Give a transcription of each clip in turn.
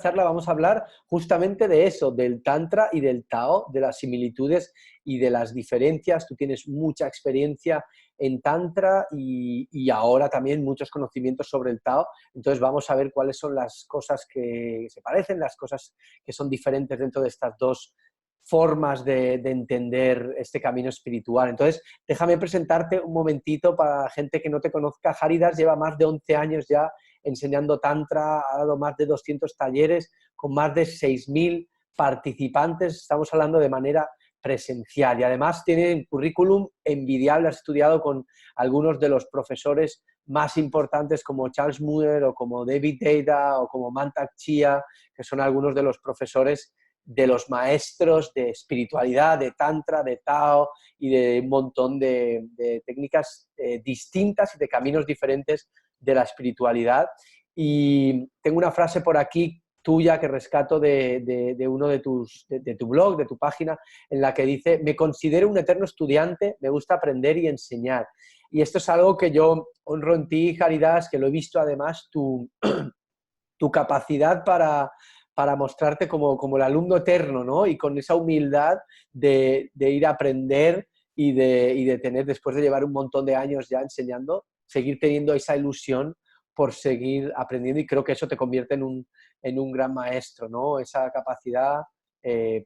charla vamos a hablar justamente de eso, del Tantra y del Tao, de las similitudes y de las diferencias. Tú tienes mucha experiencia en Tantra y ahora también muchos conocimientos sobre el Tao. Entonces vamos a ver cuáles son las cosas que se parecen, las cosas que son diferentes dentro de estas dos formas de entender este camino espiritual. Entonces, déjame presentarte un momentito para la gente que no te conozca. Haridas lleva más de 11 años ya enseñando Tantra, ha dado más de 200 talleres con más de 6.000 participantes, estamos hablando de manera presencial, y además tiene un currículum envidiable, ha estudiado con algunos de los profesores más importantes como Charles Muir o como David Deida o como Mantak Chia, que son algunos de los profesores de los maestros de espiritualidad, de Tantra, de Tao y de un montón de técnicas distintas y de caminos diferentes de la espiritualidad. Y tengo una frase por aquí tuya que rescato de uno de tu blog, de tu página, en la que dice: me considero un eterno estudiante, me gusta aprender y enseñar. Y esto es algo que yo honro en ti, Haridas, que lo he visto además, tu capacidad para mostrarte como el alumno eterno, ¿no? Y con esa humildad de ir a aprender y de tener, después de llevar un montón de años ya enseñando, seguir teniendo esa ilusión por seguir aprendiendo, y creo que eso te convierte en un gran maestro, ¿no? Esa capacidad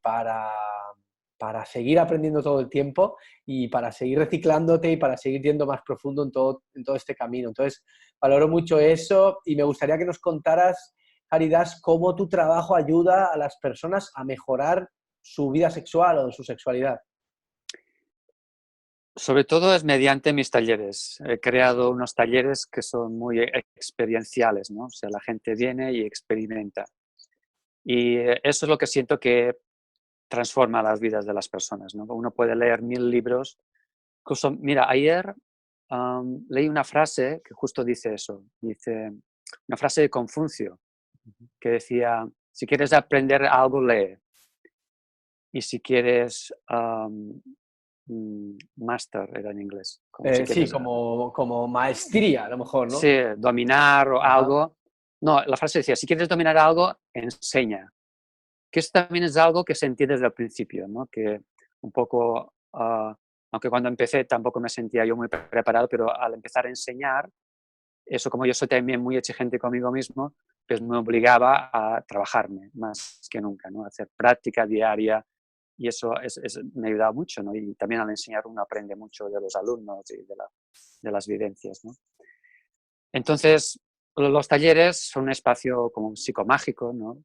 para seguir aprendiendo todo el tiempo y para seguir reciclándote y para seguir yendo más profundo en todo este camino. Entonces, valoro mucho eso y me gustaría que nos contaras, Haridas, cómo tu trabajo ayuda a las personas a mejorar su vida sexual o su sexualidad. Sobre todo es mediante mis talleres. He creado unos talleres que son muy experienciales, ¿no? O sea, la gente viene y experimenta. Y eso es lo que siento que transforma las vidas de las personas, ¿no? Uno puede leer 1000 libros. Incluso, mira, ayer leí una frase que justo dice eso. Dice, una frase de Confucio que decía: si quieres aprender algo, lee. Y si quieres master, era en inglés. Como si Sí, quieres, como maestría, a lo mejor, sí, ¿no? dominar o Ajá. algo. No, la frase decía: si quieres dominar algo, enseña. Que eso también es algo que sentí desde el principio, ¿no? Que un poco, aunque cuando empecé tampoco me sentía yo muy preparado, pero al empezar a enseñar, eso, como yo soy también muy exigente conmigo mismo, pues me obligaba a trabajarme más que nunca, ¿no? A hacer práctica diaria, y eso me ha ayudado mucho, ¿no? Y también al enseñar uno aprende mucho de los alumnos y de las vivencias, ¿no? Entonces, los talleres son un espacio como psicomágico, ¿no?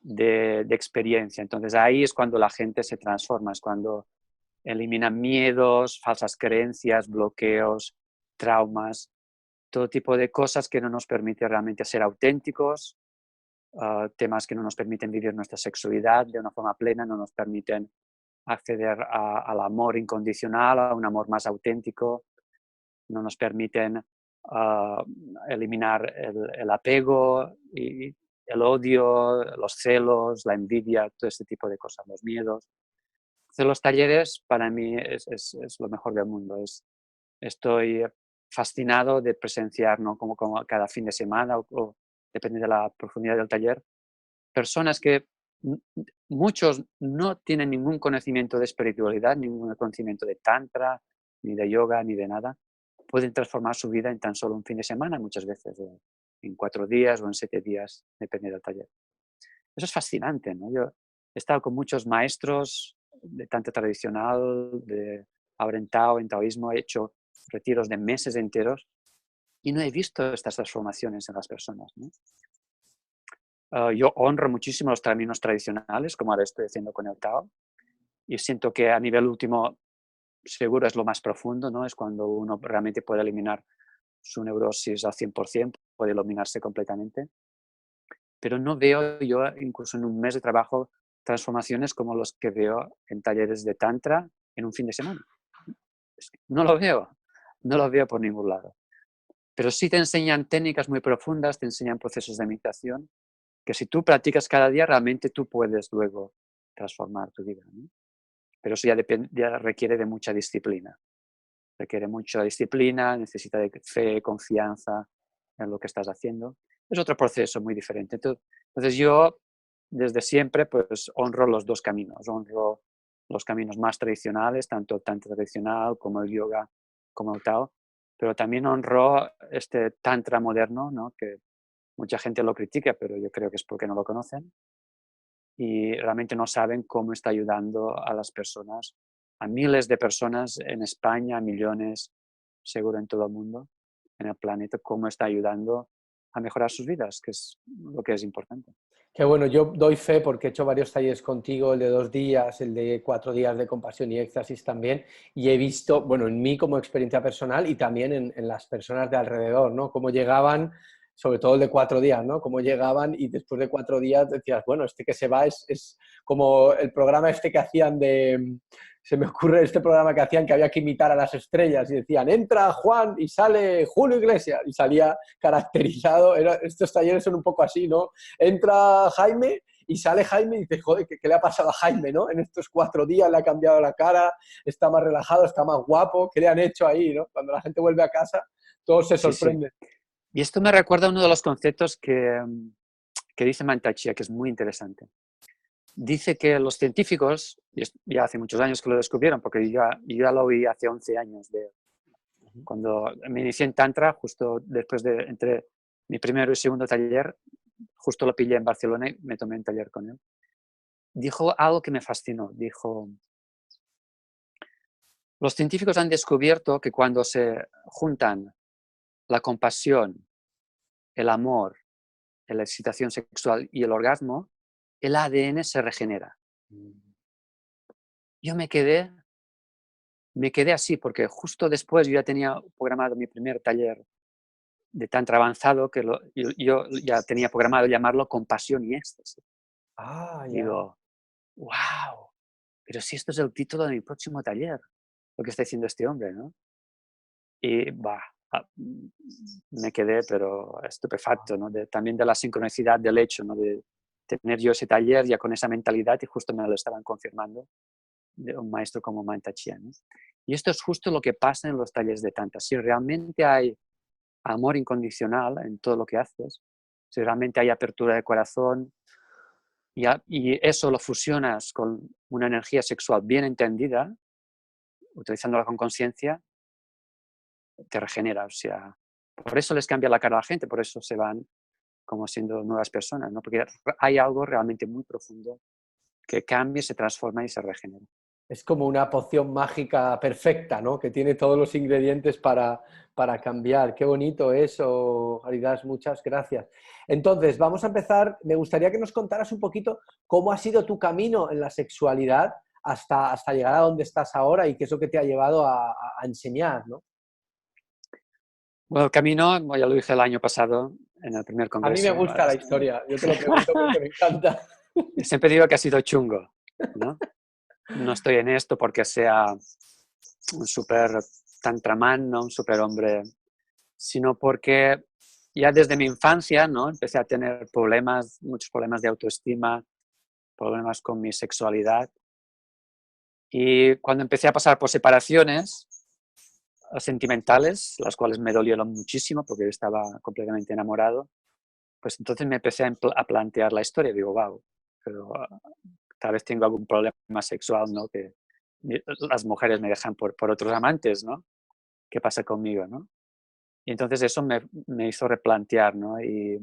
De experiencia. Entonces ahí es cuando la gente se transforma, es cuando elimina miedos, falsas creencias, bloqueos, traumas, todo tipo de cosas que no nos permiten realmente ser auténticos, temas que no nos permiten vivir nuestra sexualidad de una forma plena, no nos permiten acceder al amor incondicional, a un amor más auténtico, no nos permiten eliminar el apego y el odio, los celos, la envidia, todo este tipo de cosas, los miedos. Entonces, los talleres para mí es lo mejor del mundo. Estoy fascinado de presenciar, ¿no? Como cada fin de semana o depende de la profundidad del taller, personas que muchos no tienen ningún conocimiento de espiritualidad, ningún conocimiento de tantra, ni de yoga, ni de nada, pueden transformar su vida en tan solo un fin de semana, muchas veces, en 4 días o en 7 días, depende del taller. Eso es fascinante, ¿no? Yo he estado con muchos maestros de tantra tradicional, ahora en Tao, en taoísmo, he hecho retiros de meses enteros y no he visto estas transformaciones en las personas, ¿no? Yo honro muchísimo los caminos tradicionales, como ahora estoy haciendo con el Tao, y siento que a nivel último seguro es lo más profundo, ¿no? Es cuando uno realmente puede eliminar su neurosis al 100%, puede iluminarse completamente. Pero no veo yo, incluso en un mes de trabajo, transformaciones como los que veo en talleres de Tantra en un fin de semana. No lo veo por ningún lado. Pero sí te enseñan técnicas muy profundas, te enseñan procesos de meditación, que si tú practicas cada día, realmente tú puedes luego transformar tu vida, ¿no? Pero eso ya requiere de mucha disciplina. Requiere mucha disciplina, necesita de fe, confianza, en lo que estás haciendo. Es otro proceso muy diferente. Entonces yo desde siempre pues honro los dos caminos, honro los caminos más tradicionales, tanto el tantra tradicional como el yoga, como el Tao, pero también honro este tantra moderno, ¿no? Que mucha gente lo critica, pero yo creo que es porque no lo conocen y realmente no saben cómo está ayudando a las personas, a miles de personas en España, a millones, seguro en todo el mundo, en el planeta, cómo está ayudando a mejorar sus vidas, que es lo que es importante. Qué bueno, yo doy fe porque he hecho varios talleres contigo, el de 2 días, el de 4 días de compasión y éxtasis también, y he visto, bueno, en mí como experiencia personal y también en las personas de alrededor, ¿no? Cómo llegaban, sobre todo el de 4 días, ¿no? Cómo llegaban y después de 4 días decías, bueno, este que se va es como el programa este que hacían de, se me ocurre este programa que hacían que había que imitar a las estrellas y decían, entra Juan y sale Julio Iglesias y salía caracterizado, estos talleres son un poco así, ¿no? Entra Jaime y sale Jaime y dice, joder, ¿qué le ha pasado a Jaime, no? En estos 4 días le ha cambiado la cara, está más relajado, está más guapo, ¿qué le han hecho ahí, no? Cuando la gente vuelve a casa, todos se Sí, sí. sorprenden. Y esto me recuerda a uno de los conceptos que dice Mantak Chia, que es muy interesante. Dice que los científicos, y ya hace muchos años que lo descubrieron, porque yo ya lo oí hace 11 años, cuando me inicié en Tantra, justo después de, entre mi primero y segundo taller, justo lo pillé en Barcelona y me tomé un taller con él. Dijo algo que me fascinó. Dijo, los científicos han descubierto que cuando se juntan la compasión, el amor, la excitación sexual y el orgasmo, el ADN se regenera. Yo me quedé así, porque justo después yo ya tenía programado mi primer taller de tantra avanzado, que yo ya tenía programado llamarlo Compasión y Éxtasis. Ah, ya. Digo, wow, pero si esto es el título de mi próximo taller, lo que está diciendo este hombre, ¿no? Y me quedé, pero estupefacto, ¿no? También de la sincronicidad del hecho, ¿no? De tener yo ese taller ya con esa mentalidad y justo me lo estaban confirmando de un maestro como Mantak Chia, ¿no? Y esto es justo lo que pasa en los talleres de Tantra. Si realmente hay amor incondicional en todo lo que haces, si realmente hay apertura de corazón y eso lo fusionas con una energía sexual bien entendida, utilizándola con conciencia, te regenera. O sea, por eso les cambia la cara a la gente, por eso se van como siendo nuevas personas, ¿no? Porque hay algo realmente muy profundo que cambia, se transforma y se regenera. Es como una poción mágica perfecta, ¿no? Que tiene todos los ingredientes para cambiar. Qué bonito eso, Haridas, muchas gracias. Entonces, vamos a empezar. Me gustaría que nos contaras un poquito cómo ha sido tu camino en la sexualidad hasta llegar a donde estás ahora y qué es lo que te ha llevado a enseñar, ¿no? Bueno, el camino, ya lo dije el año pasado en el primer A mí me congreso. gusta la historia, yo te lo pregunto porque me encanta. Siempre digo que ha sido chungo, ¿no? No estoy en esto porque sea un súper tantramán, ¿no? Un súper hombre, sino porque ya desde mi infancia, ¿no? Empecé a tener problemas, muchos problemas de autoestima, problemas con mi sexualidad. Y cuando empecé a pasar por separaciones sentimentales, las cuales me dolieron muchísimo porque yo estaba completamente enamorado, pues entonces me empecé a plantear la historia. Digo, wow, pero tal vez tengo algún problema sexual, ¿no? Que las mujeres me dejan por otros amantes, ¿no? ¿Qué pasa conmigo, no? Y entonces eso me hizo replantear, ¿no? Y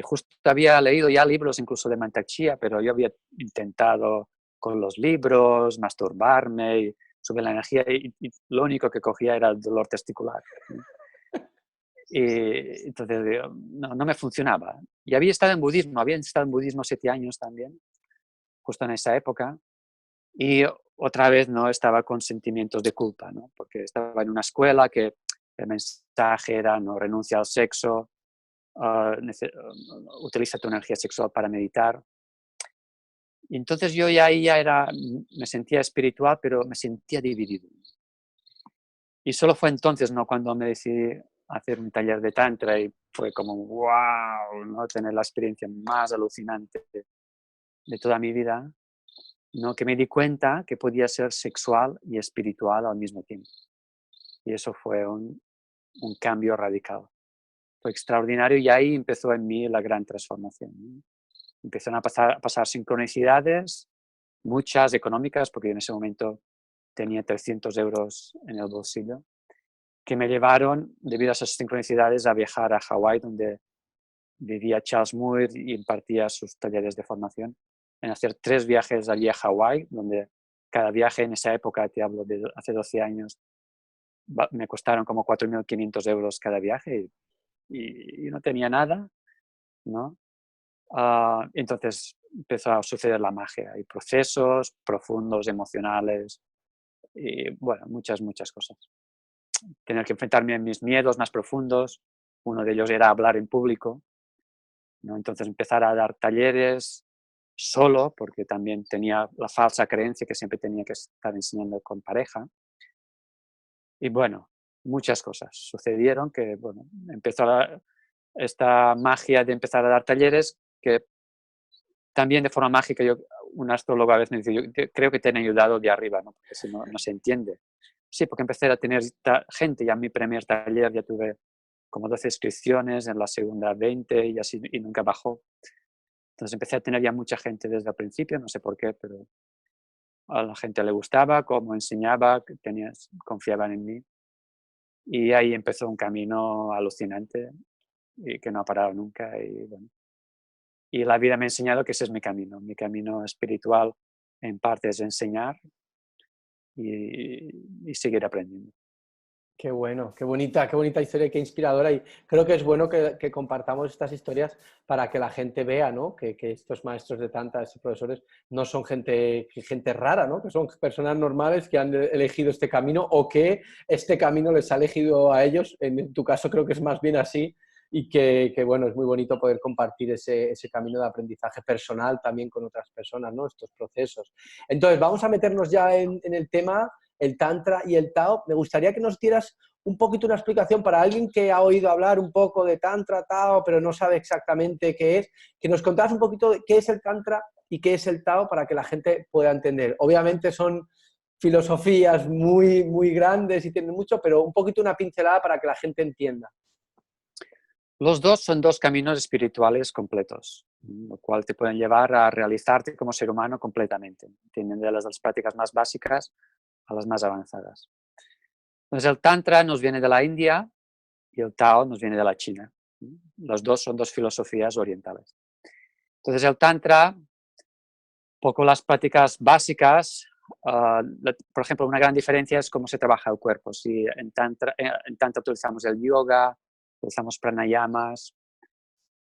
justo había leído ya libros incluso de Mantak Chia, pero yo había intentado con los libros masturbarme sobre la energía y lo único que cogía era el dolor testicular, ¿no? Y entonces no me funcionaba. Y había estado en budismo 7 años también, justo en esa época, y otra vez no estaba con sentimientos de culpa, ¿no? Porque estaba en una escuela que el mensaje era no renuncia al sexo, utiliza tu energía sexual para meditar. Y entonces yo ya ahí me sentía espiritual, pero me sentía dividido. Y solo fue entonces, ¿no? Cuando me decidí a hacer un taller de tantra y fue como, wow, ¿no? Tener la experiencia más alucinante de toda mi vida, ¿no? Que me di cuenta que podía ser sexual y espiritual al mismo tiempo. Y eso fue un cambio radical. fue extraordinario y ahí empezó en mí la gran transformación, ¿no? Empezaron a pasar sincronicidades, muchas económicas, porque en ese momento tenía 300 euros en el bolsillo, que me llevaron, debido a esas sincronicidades, a viajar a Hawái, donde vivía Charles Muir y impartía sus talleres de formación, en hacer 3 viajes allí a Hawái, donde cada viaje en esa época, te hablo de hace 12 años, me costaron como 4.500 euros cada viaje y no tenía nada, ¿no? Entonces empezó a suceder la magia. Hay procesos profundos, emocionales y, bueno, muchas, muchas cosas. Tener que enfrentarme a mis miedos más profundos. Uno de ellos era hablar en público, ¿no? Entonces empezar a dar talleres solo, porque también tenía la falsa creencia que siempre tenía que estar enseñando con pareja. Y bueno, muchas cosas sucedieron que, bueno, empezó esta magia de empezar a dar talleres que también de forma mágica, un astrólogo a veces me dice, yo creo que te han ayudado de arriba, ¿no? Porque si no, no se entiende. Sí, porque empecé a tener gente, ya en mi primer taller ya tuve como 12 inscripciones, en la segunda 20 y así, y nunca bajó. Entonces empecé a tener ya mucha gente desde el principio, no sé por qué, pero a la gente le gustaba cómo enseñaba, confiaban en mí. Y ahí empezó un camino alucinante y que no ha parado nunca. Y, bueno, y la vida me ha enseñado que ese es mi camino espiritual en parte es enseñar y seguir aprendiendo. Qué bueno, qué bonita historia y qué inspiradora. Y creo que es bueno que compartamos estas historias para que la gente vea, ¿no? Que estos maestros de tantas y profesores no son gente rara, ¿no? Que son personas normales que han elegido este camino o que este camino les ha elegido a ellos. En tu caso creo que es más bien así y bueno, es muy bonito poder compartir ese camino de aprendizaje personal también con otras personas, ¿no? Estos procesos. Entonces, vamos a meternos ya en el tema el Tantra y el Tao. Me gustaría que nos dieras un poquito una explicación para alguien que ha oído hablar un poco de Tantra, Tao, pero no sabe exactamente qué es, que nos contaras un poquito de qué es el Tantra y qué es el Tao para que la gente pueda entender. Obviamente son filosofías muy, muy grandes y tienen mucho, pero un poquito una pincelada para que la gente entienda. Los dos son dos caminos espirituales completos, lo cual te pueden llevar a realizarte como ser humano completamente, tienen de las prácticas más básicas a las más avanzadas. Entonces el Tantra nos viene de la India y el Tao nos viene de la China. Los dos son dos filosofías orientales. Entonces el Tantra, poco las prácticas básicas, por ejemplo, una gran diferencia es cómo se trabaja el cuerpo. Si en Tantra utilizamos el yoga, utilizamos pranayamas,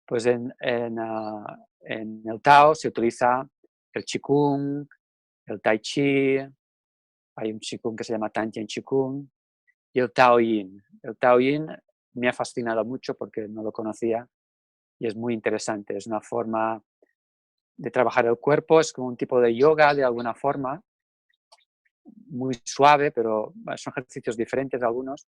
pues en el Tao se utiliza el Qigong, el Tai Chi, hay un Qigong que se llama Tantien Qigong, y el Tao Yin. El Tao Yin me ha fascinado mucho porque no lo conocía y es muy interesante. Es una forma de trabajar el cuerpo, es como un tipo de yoga de alguna forma, muy suave, pero son ejercicios diferentes algunos,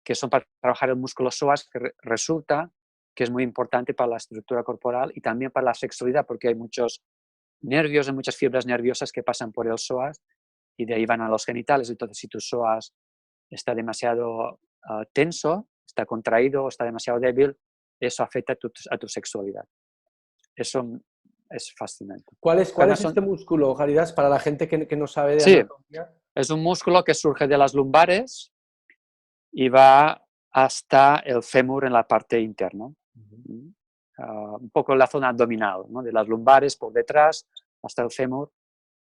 que son para trabajar el músculo psoas, que resulta que es muy importante para la estructura corporal y también para la sexualidad, porque hay muchos nervios y muchas fibras nerviosas que pasan por el psoas y de ahí van a los genitales. Entonces, si tu psoas está demasiado tenso, está contraído o está demasiado débil, eso afecta a tu sexualidad. Eso es fascinante. ¿Cuál es este músculo, Haridas, para la gente que no sabe de Sí, anatomía? es un músculo que surge de las lumbares y va hasta el fémur en la parte interna. Un poco en la zona abdominal, ¿no? De las lumbares por detrás hasta el fémur.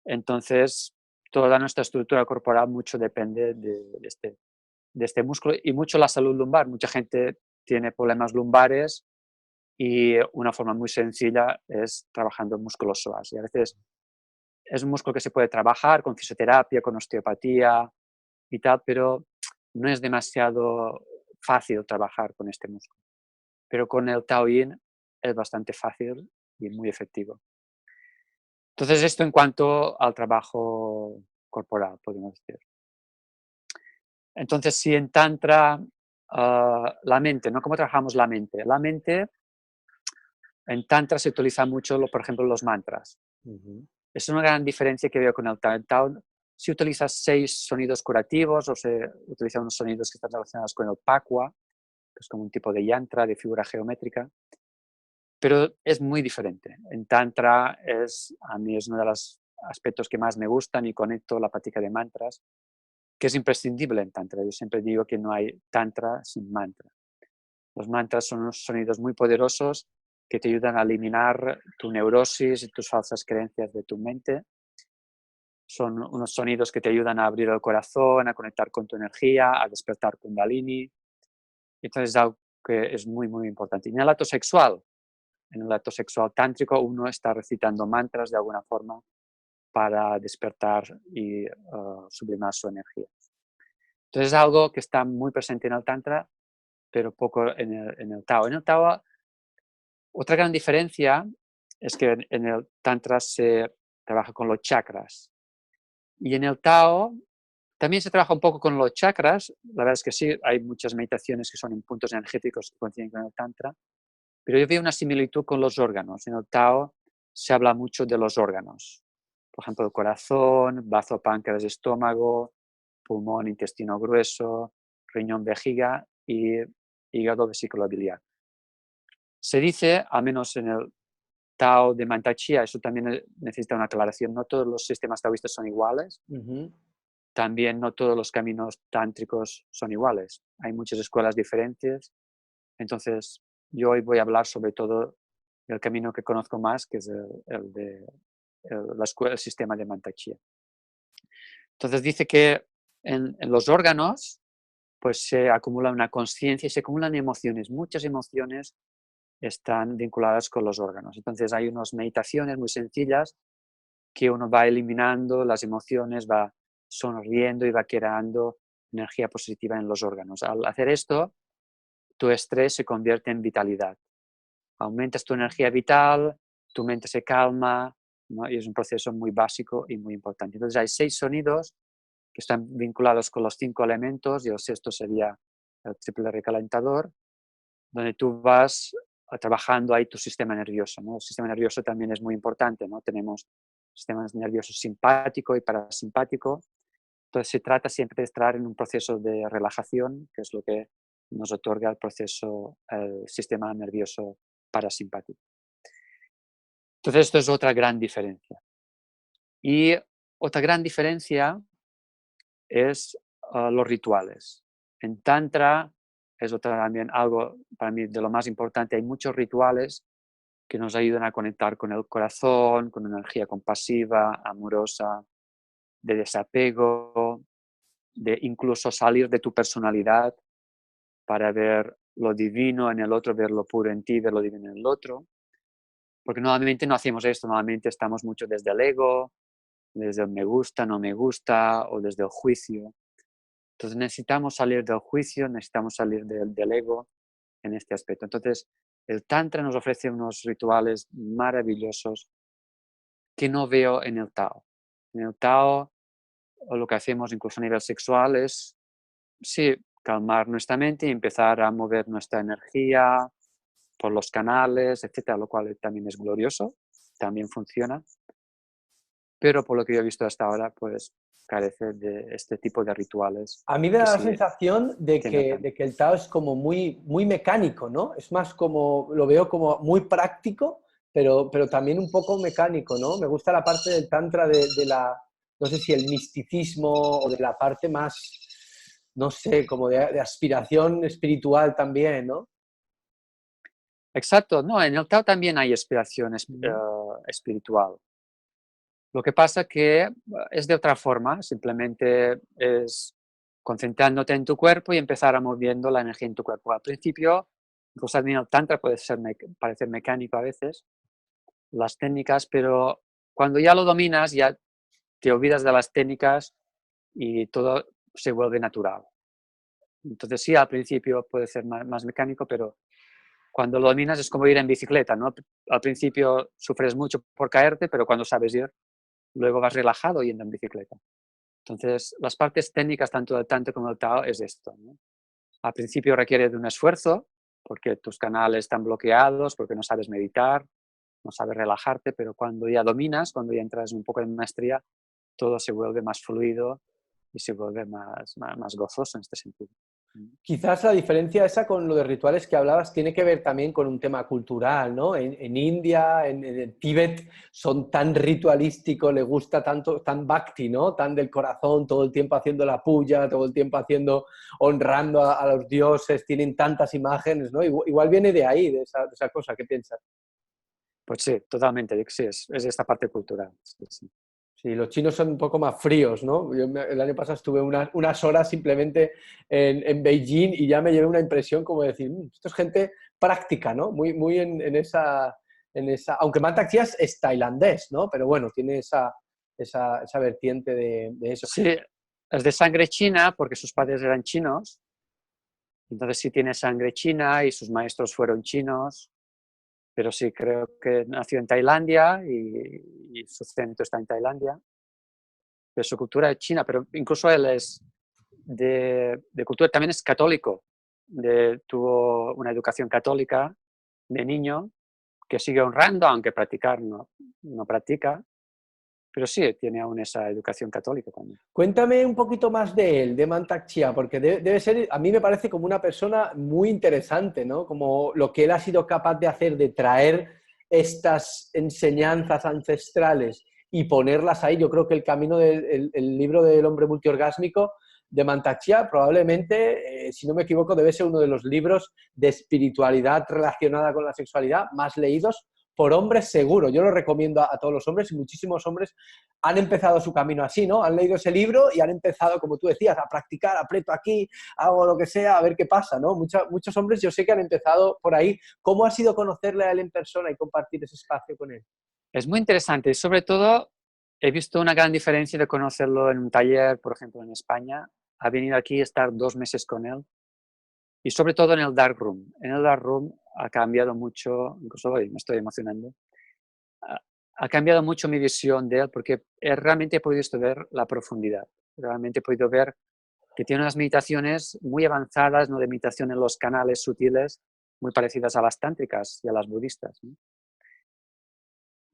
Entonces, toda nuestra estructura corporal mucho depende de este músculo y mucho la salud lumbar. Mucha gente tiene problemas lumbares y una forma muy sencilla es trabajando el músculo psoas. Y a veces es un músculo que se puede trabajar con fisioterapia, con osteopatía y tal, pero no es demasiado fácil trabajar con este músculo. Pero con el Tao Yin es bastante fácil y muy efectivo. Entonces, esto en cuanto al trabajo corporal, podemos decir. Entonces, si en Tantra la mente, ¿no? ¿Cómo trabajamos la mente? La mente, en Tantra se utiliza mucho, por ejemplo, los mantras. Es una gran diferencia que veo con el Tao. En Tao se utilizan 6 sonidos curativos o se utilizan unos sonidos que están relacionados con el Pakwa, que es como un tipo de yantra, de figura geométrica, pero es muy diferente. En Tantra a mí es uno de los aspectos que más me gustan y conecto la práctica de mantras, que es imprescindible en Tantra. Yo siempre digo que no hay Tantra sin mantra. Los mantras son unos sonidos muy poderosos que te ayudan a eliminar tu neurosis y tus falsas creencias de tu mente. Son unos sonidos que te ayudan a abrir el corazón, a conectar con tu energía, a despertar Kundalini. Entonces es algo que es muy, muy importante. Y en el acto sexual tántrico, uno está recitando mantras de alguna forma para despertar y sublimar su energía. Entonces es algo que está muy presente en el Tantra, pero poco en el Tao. En el Tao, otra gran diferencia es que en el Tantra se trabaja con los chakras. Y en el Tao también se trabaja un poco con los chakras. La verdad es que sí, hay muchas meditaciones que son en puntos energéticos que coinciden con el Tantra. Pero yo veo una similitud con los órganos. En el Tao se habla mucho de los órganos. Por ejemplo, el corazón, bazo, páncreas, estómago, pulmón, intestino grueso, riñón, vejiga y hígado, vesícula biliar. Se dice, al menos en el Tao de Mantak Chia, eso también necesita una aclaración, no todos los sistemas taoístas son iguales, también no todos los caminos tántricos son iguales. Hay muchas escuelas diferentes, entonces yo hoy voy a hablar sobre todo del camino que conozco más, que es el sistema de Mantak Chia. Entonces dice que en los órganos pues se acumula una conciencia y se acumulan emociones, muchas emociones están vinculadas con los órganos. Entonces hay unas meditaciones muy sencillas que uno va eliminando las emociones, va sonriendo y va creando energía positiva en los órganos. Al hacer esto, tu estrés se convierte en vitalidad. Aumentas tu energía vital, tu mente se calma, ¿no? Y es un proceso muy básico y muy importante. Entonces hay 6 sonidos que están vinculados con los 5 elementos y el sexto sería el triple recalentador, donde tú vas trabajando ahí tu sistema nervioso, ¿no? El sistema nervioso también es muy importante, ¿no? Tenemos sistemas nerviosos simpático y parasimpático. Entonces se trata siempre de estar en un proceso de relajación, que es lo que nos otorga el sistema nervioso parasimpático. Entonces esto es otra gran diferencia. Y otra gran diferencia es los rituales. En Tantra es también algo para mí de lo más importante. Hay muchos rituales que nos ayudan a conectar con el corazón, con una energía compasiva, amorosa, de desapego, de incluso salir de tu personalidad para ver lo divino en el otro, ver lo puro en ti, ver lo divino en el otro. Porque normalmente no hacemos esto, normalmente estamos mucho desde el ego, desde el me gusta, no me gusta o desde el juicio. Entonces necesitamos salir del juicio, necesitamos salir del ego en este aspecto. Entonces el Tantra nos ofrece unos rituales maravillosos que no veo en el Tao. En el Tao lo que hacemos incluso a nivel sexual es, sí, calmar nuestra mente y empezar a mover nuestra energía por los canales, etcétera, lo cual también es glorioso, también funciona, pero por lo que yo he visto hasta ahora, pues carece de este tipo de rituales A mí me que da la sí sensación tiene el Tantra. de que el Tao es como muy, muy mecánico, ¿no? Es más como, lo veo como muy práctico, pero también un poco mecánico, ¿no? Me gusta la parte del Tantra de la, no sé si el misticismo o de la parte más, no sé, como de aspiración espiritual también, ¿no? Exacto, no, en el Tao también hay inspiración espiritual. Lo que pasa que es de otra forma, simplemente es concentrándote en tu cuerpo y empezar a moviendo la energía en tu cuerpo. Al principio, incluso también el Tantra puede parecer mecánico a veces, las técnicas, pero cuando ya lo dominas, ya te olvidas de las técnicas y todo se vuelve natural. Entonces sí, al principio puede ser más mecánico, pero cuando lo dominas es como ir en bicicleta, ¿no? Al principio sufres mucho por caerte, pero cuando sabes ir, luego vas relajado yendo en bicicleta. Entonces, las partes técnicas tanto del Tantra como del Tao es esto, ¿no? Al principio requiere de un esfuerzo, porque tus canales están bloqueados, porque no sabes meditar, no sabes relajarte, pero cuando ya dominas, cuando ya entras un poco en maestría, todo se vuelve más fluido y se vuelve más gozoso en este sentido. Quizás la diferencia esa con lo de rituales que hablabas tiene que ver también con un tema cultural, ¿no? En India, en Tíbet, son tan ritualísticos, les gusta tanto, tan bhakti, ¿no? Tan del corazón, todo el tiempo haciendo la puya, todo el tiempo haciendo, honrando a los dioses, tienen tantas imágenes, ¿no? Igual viene de ahí, de esa cosa, ¿qué piensas? Pues sí, totalmente, sí, es esta parte cultural. Sí, sí. Sí, los chinos son un poco más fríos, ¿no? Yo el año pasado estuve unas horas simplemente en Beijing y ya me llevé una impresión como de decir, esto es gente práctica, ¿no? Muy en esa... Aunque Mantak Chia es tailandés, ¿no? Pero bueno, tiene esa vertiente de eso. Sí, es de sangre china porque sus padres eran chinos, entonces sí tiene sangre china y sus maestros fueron chinos, pero sí creo que nació en Tailandia y su centro está en Tailandia. Pero su cultura es china, pero incluso él es de cultura, también es católico, tuvo una educación católica de niño que sigue honrando, aunque practicar no practica, pero sí tiene aún esa educación católica también. Cuéntame un poquito más de él, de Mantak Chia, porque debe ser, a mí me parece como una persona muy interesante, ¿no? Como lo que él ha sido capaz de hacer, de traer estas enseñanzas ancestrales y ponerlas ahí. Yo creo que el camino del libro del hombre multiorgásmico de Mantak Chia probablemente, si no me equivoco, debe ser uno de los libros de espiritualidad relacionada con la sexualidad más leídos por hombres seguro. Yo lo recomiendo a todos los hombres y muchísimos hombres han empezado su camino así, ¿no? Han leído ese libro y han empezado, como tú decías, a practicar, aprieto aquí, hago lo que sea, a ver qué pasa, ¿no? Muchos hombres yo sé que han empezado por ahí. ¿Cómo ha sido conocerle a él en persona y compartir ese espacio con él? Es muy interesante y sobre todo he visto una gran diferencia de conocerlo en un taller, por ejemplo, en España. Ha venido aquí a estar 2 meses con él y sobre todo en el Dark Room. En el Dark Room ha cambiado mucho, incluso hoy me estoy emocionando, ha, ha cambiado mucho mi visión de él porque realmente he podido ver la profundidad. Realmente he podido ver que tiene unas meditaciones muy avanzadas, no de meditación en los canales sutiles, muy parecidas a las tántricas y a las budistas, ¿no?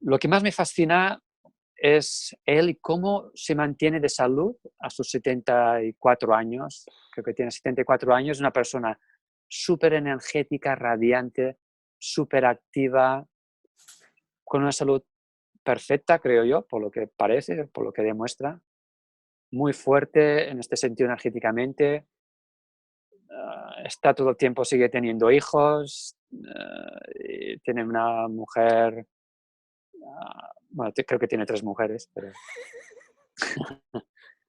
Lo que más me fascina es él y cómo se mantiene de salud a sus 74 años. Creo que tiene 74 años, una persona súper energética, radiante, súper activa, con una salud perfecta, creo yo, por lo que parece, por lo que demuestra. Muy fuerte en este sentido energéticamente. Está todo el tiempo, sigue teniendo hijos. Y tiene una mujer, bueno, creo que tiene 3 mujeres, pero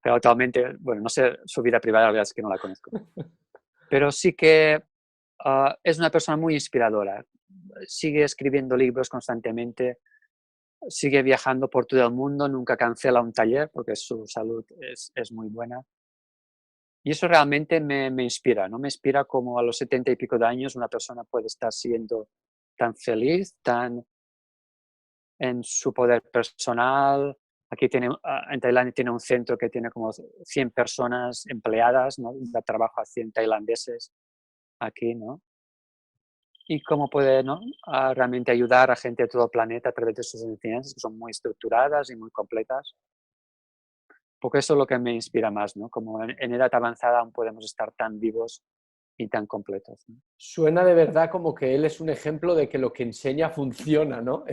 actualmente, bueno, no sé su vida privada, la verdad es que no la conozco. Pero sí que es una persona muy inspiradora. Sigue escribiendo libros constantemente, sigue viajando por todo el mundo, nunca cancela un taller porque su salud es muy buena. Y eso realmente me inspira, ¿no? Me inspira como a los 70 y pico de años una persona puede estar siendo tan feliz, tan en su poder personal. Aquí en Tailandia tiene un centro que tiene como 100 personas empleadas, ¿no? Da trabajo a 100 tailandeses aquí, ¿no? Y cómo puede, ¿no? Realmente ayudar a gente de todo el planeta a través de sus enseñanzas, que son muy estructuradas y muy completas. Porque eso es lo que me inspira más, ¿no? Como en edad avanzada aún podemos estar tan vivos y tan completos, ¿no? Suena de verdad como que él es un ejemplo de que lo que enseña funciona, ¿no?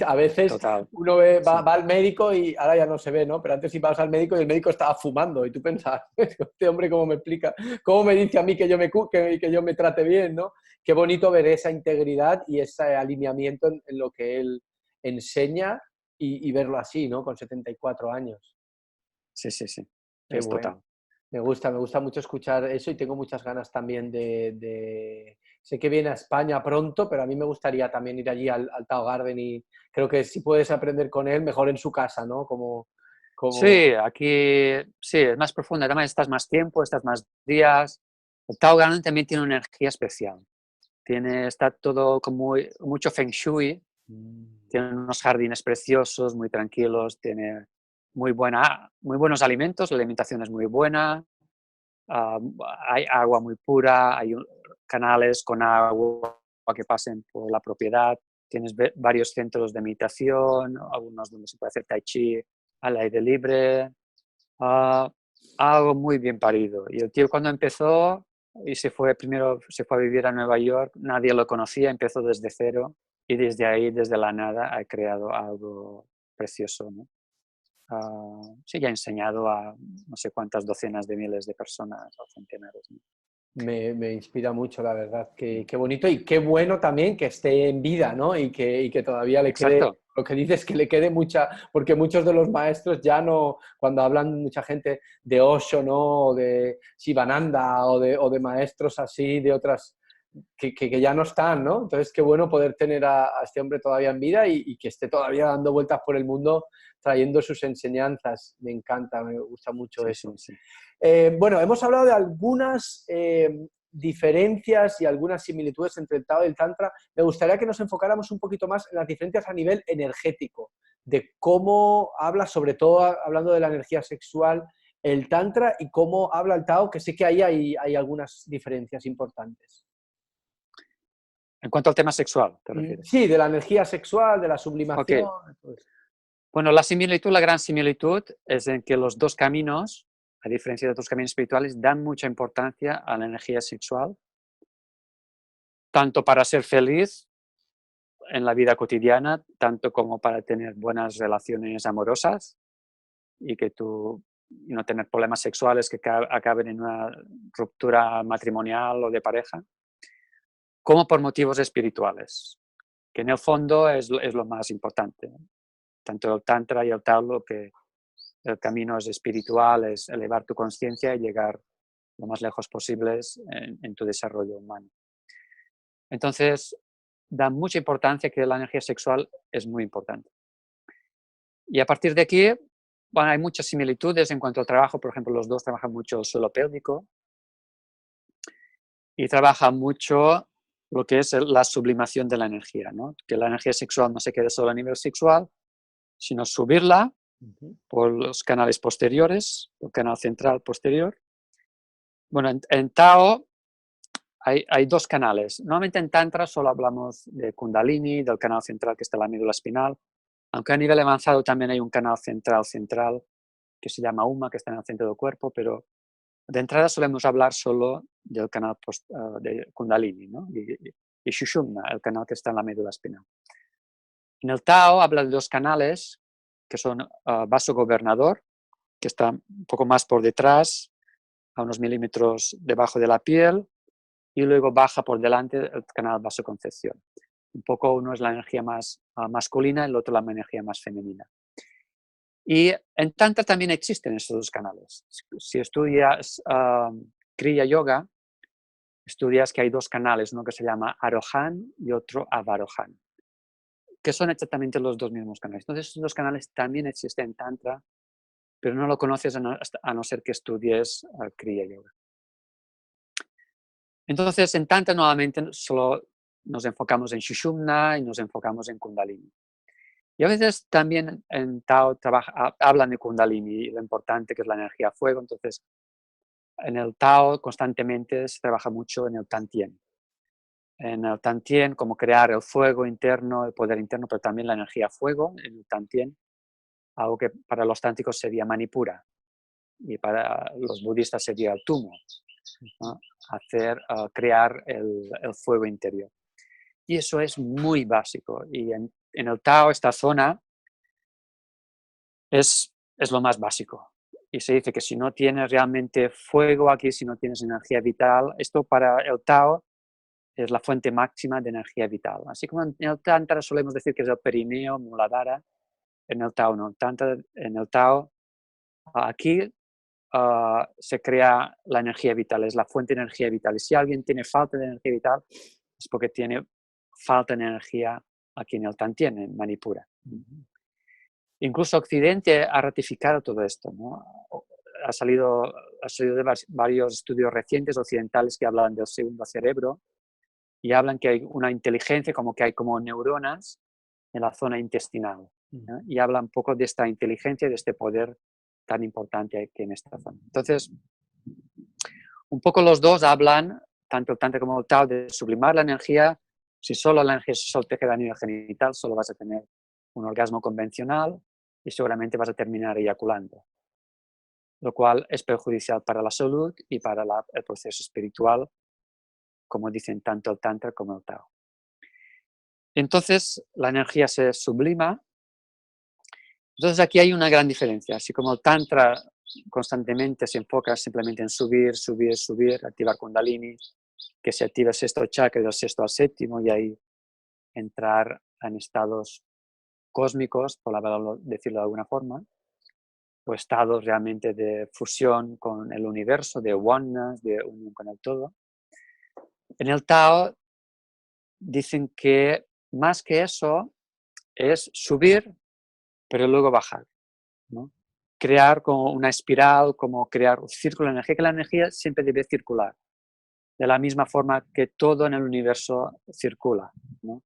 A veces Total, uno sí. va al médico y ahora ya no se ve, ¿no? Pero antes ibas al médico y el médico estaba fumando y tú pensabas, este hombre cómo me explica, cómo me dice a mí que que yo me trate bien, ¿no? Qué bonito ver esa integridad y ese alineamiento en lo que él enseña y verlo así, ¿no? Con 74 años. Sí, sí, sí. Qué Es bueno. total. Me gusta mucho escuchar eso y tengo muchas ganas también Sé que viene a España pronto, pero a mí me gustaría también ir allí al Tao Garden y creo que si puedes aprender con él, mejor en su casa, ¿no? Sí, aquí sí, es más profunda. Además, estás más tiempo, estás más días. El Tao Garden también tiene una energía especial. Está todo con mucho feng shui. Mm. Tiene unos jardines preciosos, muy tranquilos. Tiene muy buenos alimentos. La alimentación es muy buena. ah, Hay agua muy pura. Hay canales con agua que pasen por la propiedad. Tienes varios centros de meditación, algunos donde se puede hacer tai chi al aire libre. Ah, Algo muy bien parido. Y el tío cuando empezó y primero se fue a vivir a Nueva York, nadie lo conocía, empezó desde cero y desde ahí, desde la nada, ha creado algo precioso, ¿no? Sí, ya ha enseñado a no sé cuántas docenas de miles de personas o centenares, ¿no? Me inspira mucho, la verdad. Qué bonito y qué bueno también que esté en vida, ¿no? Y que todavía le quede, Exacto. lo que dices, que le quede mucha, porque muchos de los maestros ya no, cuando hablan mucha gente de Osho, ¿no? O de Shivananda o de maestros así, de otras, que ya no están, ¿no? Entonces, qué bueno poder tener a este hombre todavía en vida y que esté todavía dando vueltas por el mundo trayendo sus enseñanzas. Me encanta, me gusta mucho Sí, sí, eso. sí. Bueno, hemos hablado de algunas diferencias y algunas similitudes entre el Tao y el Tantra. Me gustaría que nos enfocáramos un poquito más en las diferencias a nivel energético, de cómo habla, sobre todo hablando de la energía sexual, el Tantra y cómo habla el Tao, que sé que ahí hay algunas diferencias importantes. En cuanto al tema sexual, ¿te refieres? Sí, de la energía sexual, de la Ok. sublimación. Pues. Bueno, la gran similitud es en que los dos caminos, a diferencia de otros caminos espirituales, dan mucha importancia a la energía sexual, tanto para ser feliz en la vida cotidiana, tanto como para tener buenas relaciones amorosas y que tú y no tener problemas sexuales que acaben en una ruptura matrimonial o de pareja, como por motivos espirituales, que en el fondo es lo más importante. Tanto el Tantra y el Tao, lo que el camino es espiritual, es elevar tu conciencia y llegar lo más lejos posible en tu desarrollo humano. Entonces, da mucha importancia que la energía sexual es muy importante. Y a partir de aquí, bueno, hay muchas similitudes en cuanto al trabajo. Por ejemplo, los dos trabajan mucho el suelo pélvico y trabajan mucho lo que es la sublimación de la energía, ¿no? Que la energía sexual no se quede solo a nivel sexual, sino subirla por los canales posteriores, el canal central posterior. Bueno, en Tao hay dos canales. Normalmente en Tantra solo hablamos de Kundalini, del canal central que está en la médula espinal, aunque a nivel avanzado también hay un canal central que se llama Uma, que está en el centro del cuerpo, pero de entrada solemos hablar solo del canal de Kundalini, ¿no? Y Sushumna, el canal que está en la médula espinal. En el Tao habla de dos canales que son vaso gobernador, que está un poco más por detrás, a unos milímetros debajo de la piel, y luego baja por delante el canal vasoconcepción. Un poco uno es la energía más masculina, el otro la energía más femenina. Y en Tantra también existen estos dos canales. Si estudias Kriya Yoga, estudias que hay dos canales, uno que se llama Arohan y otro Avarohan, que son exactamente los dos mismos canales. Entonces, estos dos canales también existen en Tantra, pero no lo conoces a no ser que estudies Kriya Yoga. Entonces, en Tantra nuevamente solo nos enfocamos en Sushumna y nos enfocamos en Kundalini. Y a veces también en Tao hablan de Kundalini y lo importante que es la energía fuego. Entonces, en el Tao constantemente se trabaja mucho en el Tantien. En el Tantien, como crear el fuego interno, el poder interno, pero también la energía fuego en el Tantien, algo que para los tántricos sería Manipura y para los budistas sería el Tumo, ¿no? Crear el fuego interior. Y eso es muy básico. Y en el Tao, esta zona es lo más básico. Y se dice que si no tienes realmente fuego aquí, si no tienes energía vital, esto para el Tao es la fuente máxima de energía vital. Así como en el Tantra solemos decir que es el perineo, Muladhara, en el Tao no. En el Tao, aquí se crea la energía vital, es la fuente de energía vital. Y si alguien tiene falta de energía vital, es porque tiene falta de energía aquí en el Tantien, en Manipura. Incluso Occidente ha ratificado todo esto, ¿no? Ha salido de varios estudios recientes occidentales que hablan del segundo cerebro y hablan que hay una inteligencia, como que hay como neuronas en la zona intestinal, ¿no? Y hablan un poco de esta inteligencia, de este poder tan importante que en esta zona. Entonces, un poco los dos hablan, tanto el Tantra como el Tao, de sublimar la energía. Si solo la energía sexual te queda a nivel genital, solo vas a tener un orgasmo convencional y seguramente vas a terminar eyaculando. lo cual es perjudicial para la salud y para el proceso espiritual, como dicen tanto el Tantra como el Tao. Entonces, la energía se sublima. Entonces, aquí hay una gran diferencia. Así como el Tantra constantemente se enfoca simplemente en subir, subir, subir, activar Kundalini, que se activa el sexto chakra, del sexto al séptimo, y ahí entrar en estados cósmicos, por decirlo de alguna forma, o estados realmente de fusión con el universo, de oneness, de unión con el todo. En el Tao dicen que más que eso es subir, pero luego bajar, ¿no? Crear como una espiral, como crear un círculo de energía, que la energía siempre debe circular, de la misma forma que todo en el universo circula, ¿no?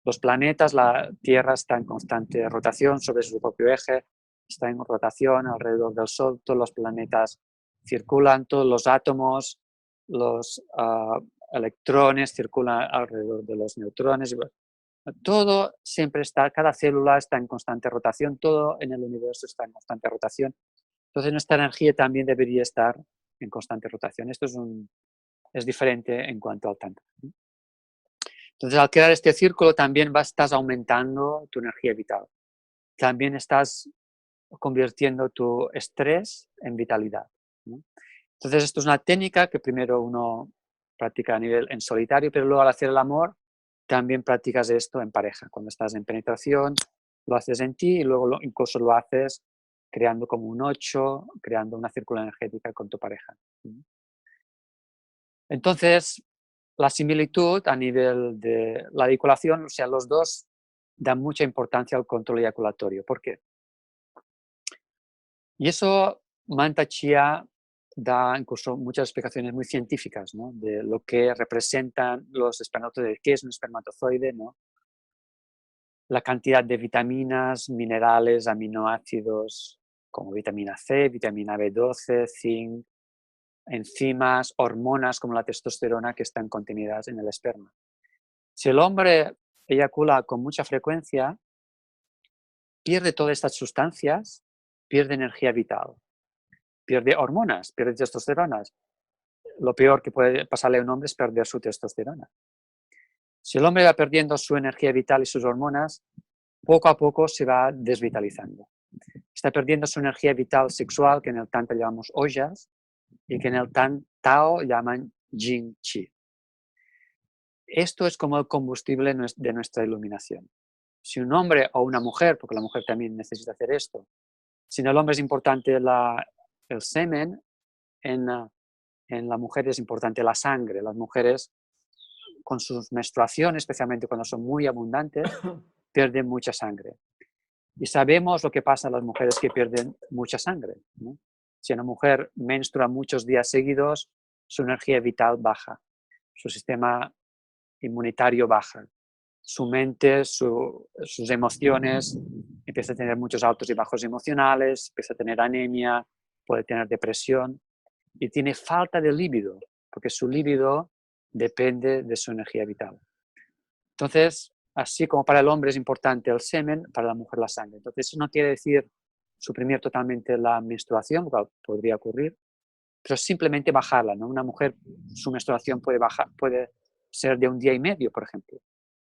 Los planetas, la Tierra está en constante rotación sobre su propio eje, está en rotación alrededor del Sol, todos los planetas circulan, todos los átomos, los electrones circulan alrededor de los neutrones. Todo siempre está, cada célula está en constante rotación, todo en el universo está en constante rotación. Entonces nuestra energía también debería estar en constante rotación. Esto es diferente en cuanto al Tantra. Entonces, al crear este círculo también estás aumentando tu energía vital. También estás convirtiendo tu estrés en vitalidad, ¿no? Entonces, esto es una técnica que primero uno practica a nivel en solitario, pero luego al hacer el amor también practicas esto en pareja. Cuando estás en penetración, lo haces en ti y luego incluso lo haces creando como un 8, creando una círcula energética con tu pareja. Entonces, la similitud a nivel de la eyaculación, o sea, los dos dan mucha importancia al control eyaculatorio. ¿Por qué? Y eso Mantak Chia da incluso muchas explicaciones muy científicas, ¿no? De lo que representan los espermatozoides, qué es un espermatozoide, ¿no? La cantidad de vitaminas, minerales, aminoácidos, como vitamina C, vitamina B12, zinc, enzimas, hormonas como la testosterona que están contenidas en el esperma. Si el hombre eyacula con mucha frecuencia, pierde todas estas sustancias, pierde energía vital, pierde hormonas, pierde testosterona. Lo peor que puede pasarle a un hombre es perder su testosterona. Si el hombre va perdiendo su energía vital y sus hormonas, poco a poco se va desvitalizando. Está perdiendo su energía vital sexual, que en el Tantra llamamos ojas, y que en el Tao llaman Jing Chi. Esto es como el combustible de nuestra iluminación. Si un hombre o una mujer, porque la mujer también necesita hacer esto, si en el hombre es importante el semen, en la mujer es importante la sangre. Las mujeres con sus menstruaciones, especialmente cuando son muy abundantes, pierden mucha sangre. Y sabemos lo que pasa a las mujeres que pierden mucha sangre, ¿no? Si una mujer menstrua muchos días seguidos, su energía vital baja, su sistema inmunitario baja, su mente, sus emociones, empieza a tener muchos altos y bajos emocionales, empieza a tener anemia, puede tener depresión y tiene falta de líbido, porque su líbido depende de su energía vital. Entonces, así como para el hombre es importante el semen, para la mujer la sangre. Entonces, eso no quiere decir suprimir totalmente la menstruación, lo cual podría ocurrir, pero simplemente bajarla, ¿no? Una mujer, su menstruación puede ser de 1 día y medio, por ejemplo.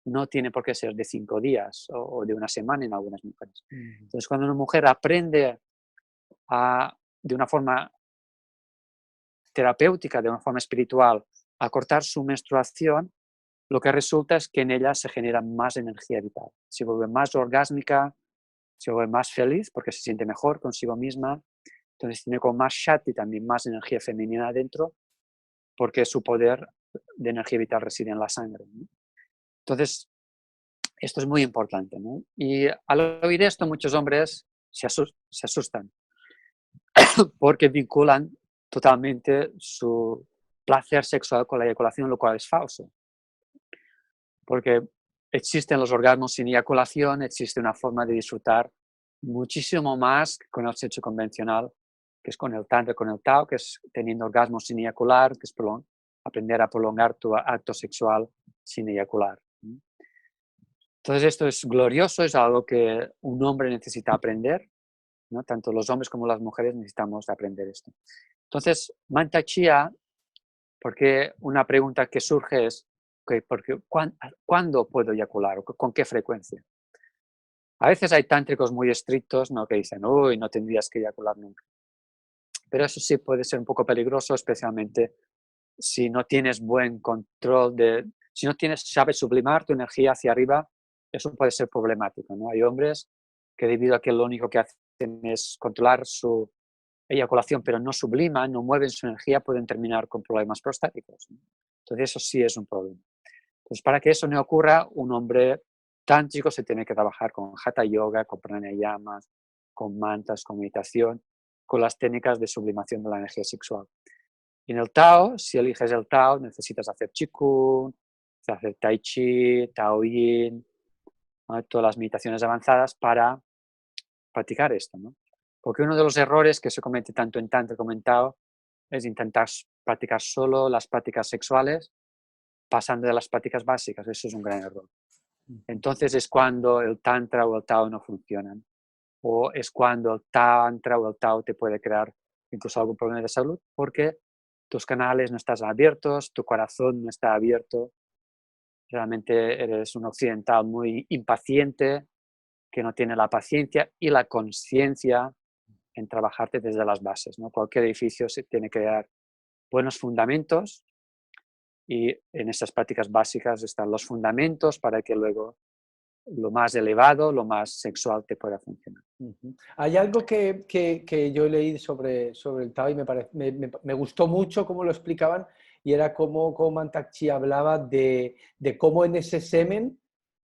No tiene por qué ser de 5 días o de 1 semana en algunas mujeres. Entonces, cuando una mujer aprende de una forma terapéutica, de una forma espiritual, a cortar su menstruación, lo que resulta es que en ella se genera más energía vital. Se vuelve más orgásmica, se vuelve más feliz porque se siente mejor consigo misma. Entonces tiene como más Shakti, también más energía femenina adentro, porque su poder de energía vital reside en la sangre, ¿no? Entonces, esto es muy importante, ¿no? Y al oír esto, muchos hombres se asustan porque vinculan totalmente su placer sexual con la eyaculación, lo cual es falso. Porque existen los orgasmos sin eyaculación, existe una forma de disfrutar muchísimo más que con el sexo convencional, que es con el Tantra, con el Tao, que es teniendo orgasmos sin eyacular, que es aprender a prolongar tu acto sexual sin eyacular. Entonces esto es glorioso, es algo que un hombre necesita aprender ¿no? Tanto los hombres como las mujeres necesitamos aprender esto. Entonces, Mantak Chia, porque una pregunta que surge es, ¿cuándo puedo eyacular o con qué frecuencia? A veces hay tántricos muy estrictos, ¿no? Que dicen, uy, no tendrías que eyacular nunca. Pero eso sí puede ser un poco peligroso, especialmente si no tienes buen control si no sabes sublimar tu energía hacia arriba, eso puede ser problemático, ¿no? Hay hombres que debido a que lo único que hacen es controlar su eyaculación, pero no subliman, no mueven su energía, pueden terminar con problemas prostáticos, ¿no? Entonces eso sí es un problema. Entonces, para que eso no ocurra, un hombre tántrico se tiene que trabajar con hatha yoga, con pranayamas, con mantras, con meditación, con las técnicas de sublimación de la energía sexual. Y en el Tao, si eliges el Tao, necesitas hacer Qigong, hacer Tai Chi, Tao Yin, ¿no? Todas las meditaciones avanzadas para practicar esto, ¿no? Porque uno de los errores que se comete tanto en Tantra como en Tao es intentar practicar solo las prácticas sexuales pasando de las prácticas básicas. Eso es un gran error. Entonces es cuando el Tantra o el Tao no funcionan. O es cuando el Tantra o el Tao te puede crear incluso algún problema de salud porque tus canales no están abiertos, tu corazón no está abierto. Realmente eres un occidental muy impaciente, que no tiene la paciencia y la conciencia en trabajarte desde las bases, ¿no? Cualquier edificio se tiene que dar buenos fundamentos y en esas prácticas básicas están los fundamentos para que luego lo más elevado, lo más sexual te pueda funcionar. Hay algo que yo leí sobre el Tao y me gustó mucho cómo lo explicaban, y era cómo Mantak Chia hablaba de cómo en ese semen,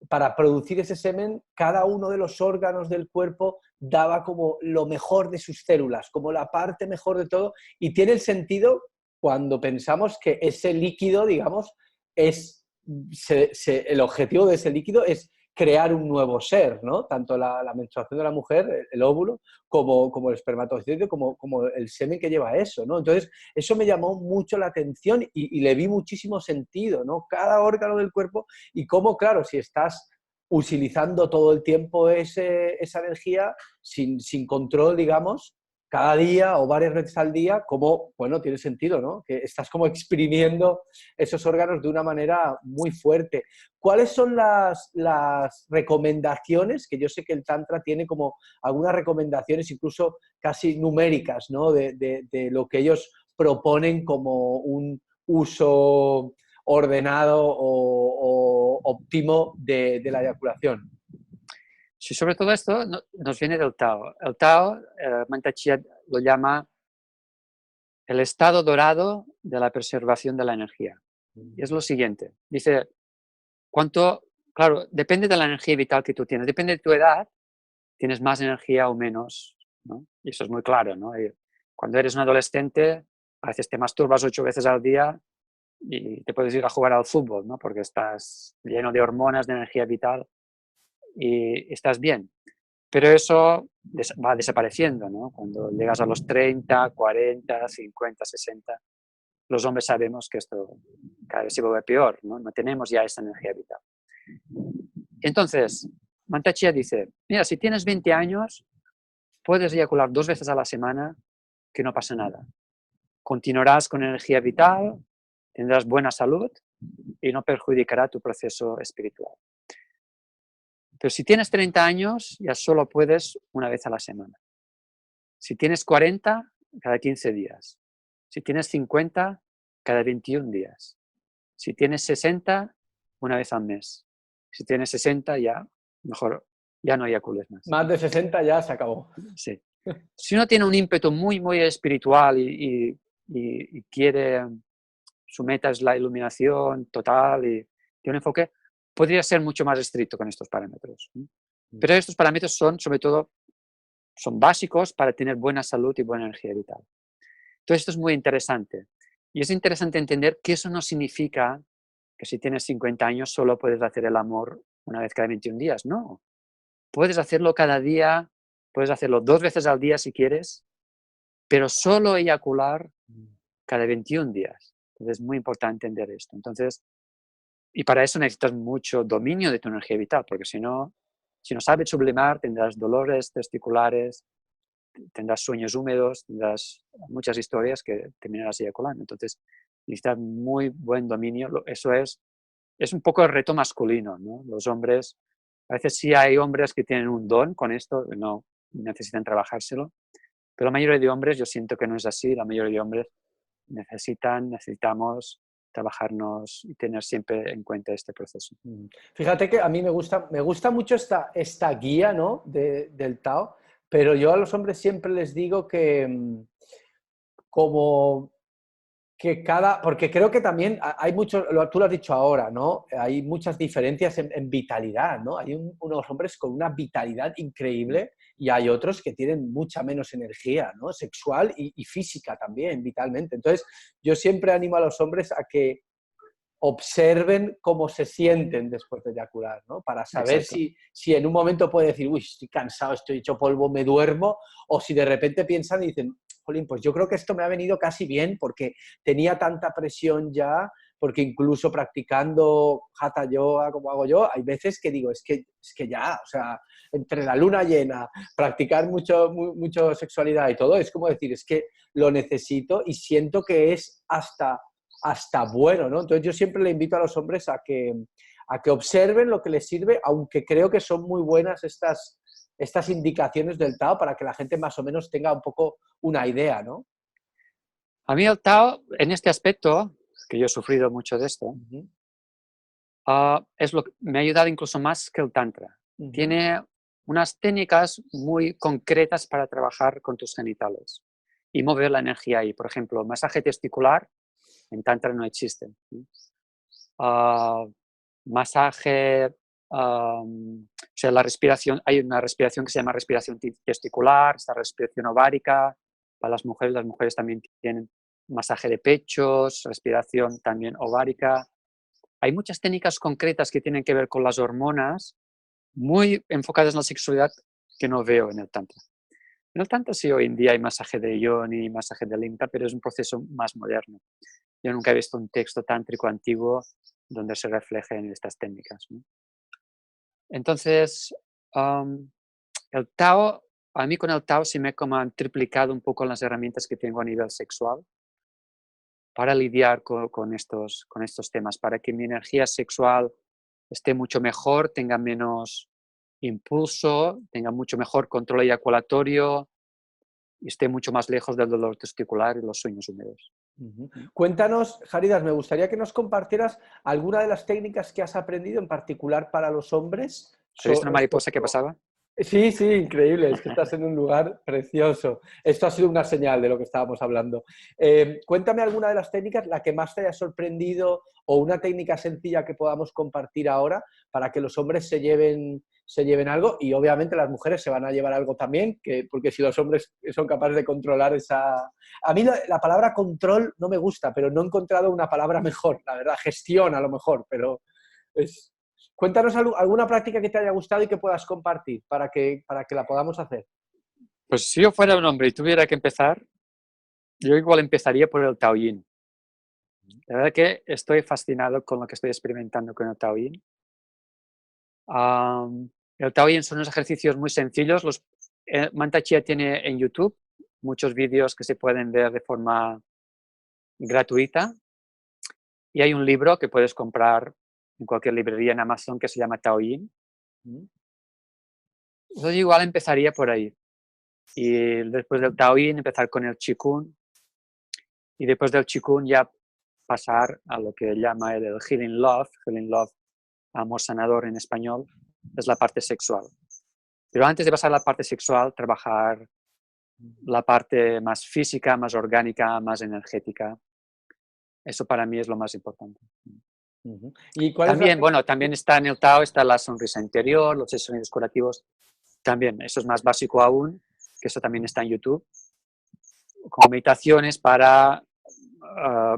para producir ese semen, cada uno de los órganos del cuerpo daba como lo mejor de sus células, como la parte mejor de todo, y tiene el sentido cuando pensamos que ese líquido, digamos, el objetivo de ese líquido es crear un nuevo ser, ¿no? Tanto la menstruación de la mujer, el óvulo, como el espermatozoide, como el semen que lleva eso, ¿no? Entonces, eso me llamó mucho la atención y le vi muchísimo sentido, ¿no? Cada órgano del cuerpo y cómo, claro, si estás utilizando todo el tiempo esa energía sin control, digamos, cada día o varias veces al día, como, bueno, tiene sentido, ¿no? Que estás como exprimiendo esos órganos de una manera muy fuerte. ¿Cuáles son las recomendaciones? Que yo sé que el Tantra tiene como algunas recomendaciones incluso casi numéricas, ¿no? De lo que ellos proponen como un uso ordenado o óptimo de la eyaculación. Sí, sobre todo esto nos viene del Tao. El Tao, Mantak Chia lo llama el estado dorado de la preservación de la energía. Y es lo siguiente, dice, claro, depende de la energía vital que tú tienes, depende de tu edad, tienes más energía o menos, ¿no? Y eso es muy claro, ¿no? Y cuando eres un adolescente, a veces te masturbas 8 veces al día y te puedes ir a jugar al fútbol, ¿no? Porque estás lleno de hormonas, de energía vital y estás bien. Pero eso va desapareciendo, ¿no? Cuando llegas a los 30, 40, 50, 60, los hombres sabemos que esto cada vez se vuelve peor, ¿no? No tenemos ya esa energía vital. Entonces, Mantak Chia dice, mira, si tienes 20 años, puedes eyacular 2 veces a la semana, que no pasa nada. Continuarás con energía vital, tendrás buena salud y no perjudicará tu proceso espiritual. Pero si tienes 30 años, ya solo puedes una vez a la semana. Si tienes 40, cada 15 días. Si tienes 50, cada 21 días. Si tienes 60, una vez al mes. Si tienes 60, ya mejor, ya no eyacules más. Más de 60 ya se acabó. Sí. Si uno tiene un ímpetu muy, muy espiritual y quiere, su meta es la iluminación total y tiene un enfoque, podría ser mucho más estricto con estos parámetros. Pero estos parámetros son, sobre todo, son básicos para tener buena salud y buena energía vital. Entonces, esto es muy interesante. Y es interesante entender que eso no significa que si tienes 50 años solo puedes hacer el amor una vez cada 21 días. No. Puedes hacerlo cada día, puedes hacerlo 2 veces al día si quieres, pero solo eyacular cada 21 días. Entonces, es muy importante entender esto. Entonces, y para eso necesitas mucho dominio de tu energía vital, porque si no sabes sublimar, tendrás dolores testiculares, tendrás sueños húmedos, tendrás muchas historias que terminarás eyaculando. Entonces, necesitas muy buen dominio. Eso es un poco el reto masculino, ¿no? Los hombres, a veces sí hay hombres que tienen un don con esto, que no necesitan trabajárselo, pero la mayoría de hombres yo siento que no es así. La mayoría de hombres necesitamos trabajarnos y tener siempre en cuenta este proceso. Fíjate que a mí me gusta mucho esta guía, ¿no? del Tao, pero yo a los hombres siempre les digo que como que porque creo que también hay muchos, tú lo has dicho ahora, ¿no? Hay muchas diferencias en vitalidad, ¿no? Hay unos hombres con una vitalidad increíble y hay otros que tienen mucha menos energía, ¿no? Sexual y física también, vitalmente. Entonces, yo siempre animo a los hombres a que observen cómo se sienten después de eyacular, ¿no? Para saber si en un momento puede decir, uy, estoy cansado, estoy hecho polvo, me duermo, o si de repente piensan y dicen, jolín, pues yo creo que esto me ha venido casi bien porque tenía tanta presión ya, porque incluso practicando Hatha Yoga como hago yo, hay veces que digo, es que ya, o sea, entre la luna llena, practicar mucho sexualidad y todo, es como decir, es que lo necesito y siento que es hasta bueno, ¿no? Entonces yo siempre le invito a los hombres a que observen lo que les sirve, aunque creo que son muy buenas estas indicaciones del Tao para que la gente más o menos tenga un poco una idea, ¿no? A mí el Tao, en este aspecto, que yo he sufrido mucho de esto, me ha ayudado incluso más que el Tantra. Tiene unas técnicas muy concretas para trabajar con tus genitales y mover la energía ahí. Por ejemplo, masaje testicular en Tantra no existe. Masaje, o sea, la respiración, hay una respiración que se llama respiración testicular, esta respiración ovárica. Para las mujeres también tienen masaje de pechos, respiración también ovárica. Hay muchas técnicas concretas que tienen que ver con las hormonas, muy enfocadas en la sexualidad, que no veo en el Tantra. En el Tantra sí, hoy en día hay masaje de yoni, masaje de lingam, pero es un proceso más moderno. Yo nunca he visto un texto tántrico antiguo donde se reflejen estas técnicas, ¿no? Entonces, el Tao, a mí con el Tao sí me han triplicado un poco las herramientas que tengo a nivel sexual para lidiar con estos temas, para que mi energía sexual esté mucho mejor, tenga menos impulso, tenga mucho mejor control eyaculatorio y esté mucho más lejos del dolor testicular y los sueños húmedos. Cuéntanos, Jaridas, me gustaría que nos compartieras alguna de las técnicas que has aprendido, en particular para los hombres. ¿Has visto una mariposa que pasaba? Sí, sí, increíble, es que estás en un lugar precioso. Esto ha sido una señal de lo que estábamos hablando. Cuéntame alguna de las técnicas, la que más te haya sorprendido o una técnica sencilla que podamos compartir ahora para que los hombres se lleven algo y obviamente las mujeres se van a llevar algo también, porque si los hombres son capaces de controlar esa... A mí la palabra control no me gusta, pero no he encontrado una palabra mejor, la verdad, gestión a lo mejor, pero es... Cuéntanos alguna práctica que te haya gustado y que puedas compartir para que la podamos hacer. Pues si yo fuera un hombre y tuviera que empezar, yo igual empezaría por el Taoyin. La verdad que estoy fascinado con lo que estoy experimentando con el Taoyin. El Taoyin son unos ejercicios muy sencillos. Mantak Chia tiene en YouTube muchos vídeos que se pueden ver de forma gratuita. Y hay un libro que puedes comprar en cualquier librería en Amazon que se llama Taoyin. Yo igual empezaría por ahí. Y después del Taoyin empezar con el Qigong. Y después del Qigong ya pasar a lo que llama el Healing Love, amor sanador en español, es la parte sexual. Pero antes de pasar a la parte sexual, trabajar la parte más física, más orgánica, más energética. Eso para mí es lo más importante. ¿Y cuál también, bueno, también está en el Tao, está la sonrisa interior, los 6 sonidos curativos. También, eso es más básico aún, que eso también está en YouTube. Con meditaciones para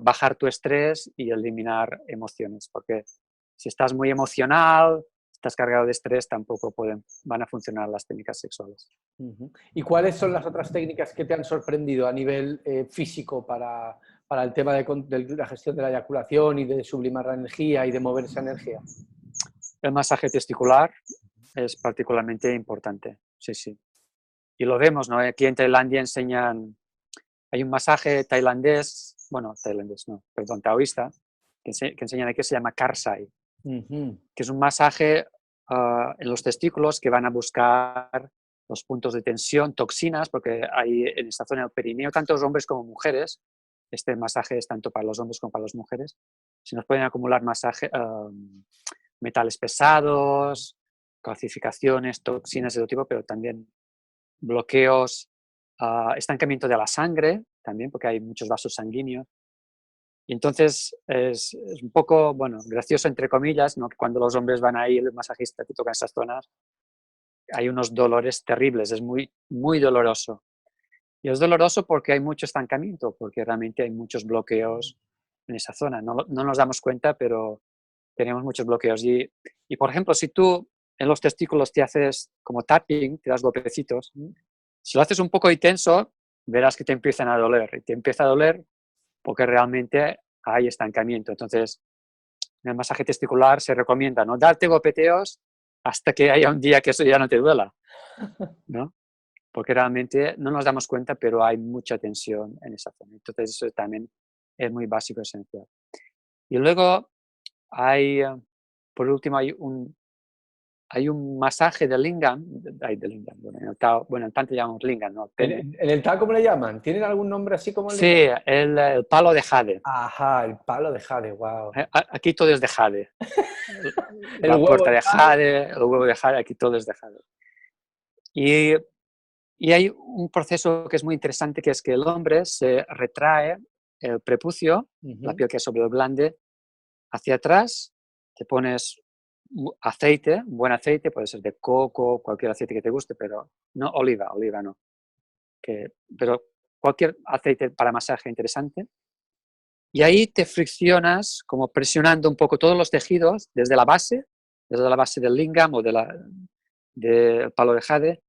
bajar tu estrés y eliminar emociones, porque si estás muy emocional, estás cargado de estrés, tampoco van a funcionar las técnicas sexuales. ¿Y cuáles son las otras técnicas que te han sorprendido a nivel físico para el tema de la gestión de la eyaculación y de sublimar la energía y de mover esa energía? El masaje testicular es particularmente importante, sí, sí. y lo vemos, ¿no? Aquí en Tailandia enseñan, hay un masaje tailandés, bueno, tailandés no, perdón, taoísta, que enseñan aquí, se llama Karsai, Ujú. que es un masaje en los testículos que van a buscar los puntos de tensión, toxinas, porque hay en esta zona del perineo, tanto hombres como mujeres, este masaje es tanto para los hombres como para las mujeres, se nos pueden acumular metales pesados, calcificaciones, toxinas de todo tipo, pero también bloqueos, estancamiento de la sangre, también, porque hay muchos vasos sanguíneos. Y entonces es un poco, bueno, gracioso, entre comillas, ¿no? Que cuando los hombres van ahí, el masajista que toca esas zonas, hay unos dolores terribles, es muy, muy doloroso. Y es doloroso porque hay mucho estancamiento, porque realmente hay muchos bloqueos en esa zona. No, no nos damos cuenta, pero tenemos muchos bloqueos. Y, por ejemplo, si tú en los testículos te haces como tapping, te das golpecitos, si lo haces un poco intenso, verás que te empiezan a doler. Y te empieza a doler porque realmente hay estancamiento. Entonces, en el masaje testicular se recomienda no darte golpeteos hasta que haya un día que eso ya no te duela, ¿no? Porque realmente no nos damos cuenta, pero hay mucha tensión en esa zona. Entonces, eso también es muy básico, esencial. Y luego hay, por último, hay un masaje de lingam, bueno, bueno, en tanto llamamos lingam, ¿no? Pene. En el Tao cómo le llaman? ¿Tienen algún nombre así como el Sí, lingam? el palo de jade. Ajá, el palo de jade, wow. Aquí todo es de jade. El La huevo puerta de de jade. jade, el huevo de jade, aquí todo es de jade. Y, y hay un proceso que es muy interesante, que es que el hombre se retrae el prepucio, la Ujú. piel que es sobre el glande, hacia atrás, te pones aceite, un buen aceite, puede ser de coco, cualquier aceite que te guste, pero no oliva, oliva no. Pero cualquier aceite para masaje interesante. Y ahí te friccionas, como presionando un poco todos los tejidos desde la base del lingam o del palo de jade,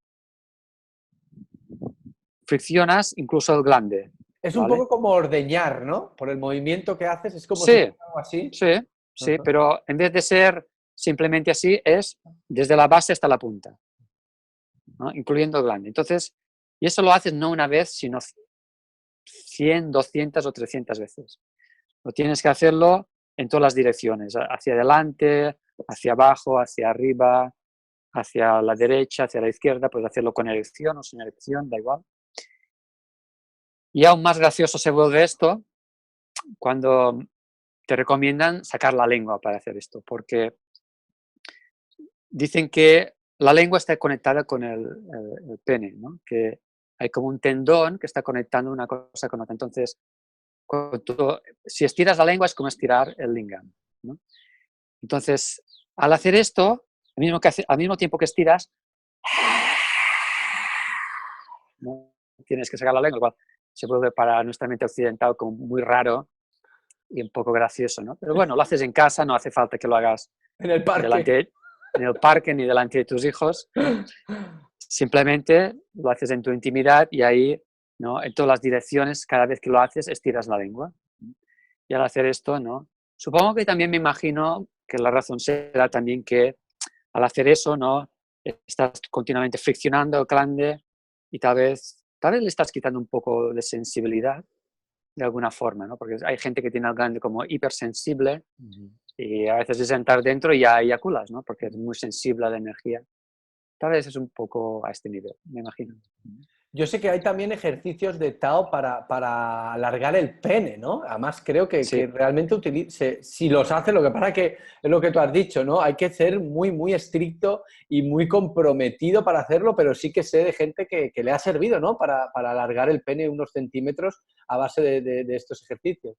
friccionas incluso el glande, Es un ¿vale? poco como ordeñar, ¿no? Por el movimiento que haces, es como si Sí, fuera algo así. sí, sí, Ajá. pero en vez de ser simplemente así, es desde la base hasta la punta, ¿no? Incluyendo el glande. Entonces, y eso lo haces no una vez, sino 100, 200 o 300 veces. Lo tienes que hacerlo en todas las direcciones, hacia adelante, hacia abajo, hacia arriba, hacia la derecha, hacia la izquierda, puedes hacerlo con erección o sin erección, da igual. Y aún más gracioso se vuelve esto cuando te recomiendan sacar la lengua para hacer esto, porque dicen que la lengua está conectada con el pene, ¿no? Que hay como un tendón que está conectando una cosa con otra. Entonces, si estiras la lengua es como estirar el lingam, ¿no? Entonces, al hacer esto, al mismo tiempo que estiras, ¿no? Tienes que sacar la lengua, igual se vuelve para nuestra mente occidental como muy raro y un poco gracioso, ¿no? Pero bueno, lo haces en casa, no hace falta que lo hagas En el parque. delante, en el parque ni delante de tus hijos, simplemente lo haces en tu intimidad y ahí, ¿no? En todas las direcciones, cada vez que lo haces, estiras la lengua. Y al hacer esto, ¿no? Supongo que también me imagino que la razón será también que al hacer eso, ¿no? Estás continuamente friccionando el glande y tal vez le estás quitando un poco de sensibilidad de alguna forma, ¿no? Porque hay gente que tiene el glande como hipersensible y a veces es entrar dentro y ya eyaculas, ¿no? Porque es muy sensible a la energía. Tal vez es un poco a este nivel, me imagino. Yo sé que hay también ejercicios de Tao para alargar el pene, ¿no? Además, creo que Sí, realmente si los hace, lo que pasa que es lo que tú has dicho, ¿no? Hay que ser muy, muy estricto y muy comprometido para hacerlo, pero sí que sé de gente que le ha servido, ¿no? Para alargar el pene unos centímetros a base de estos ejercicios.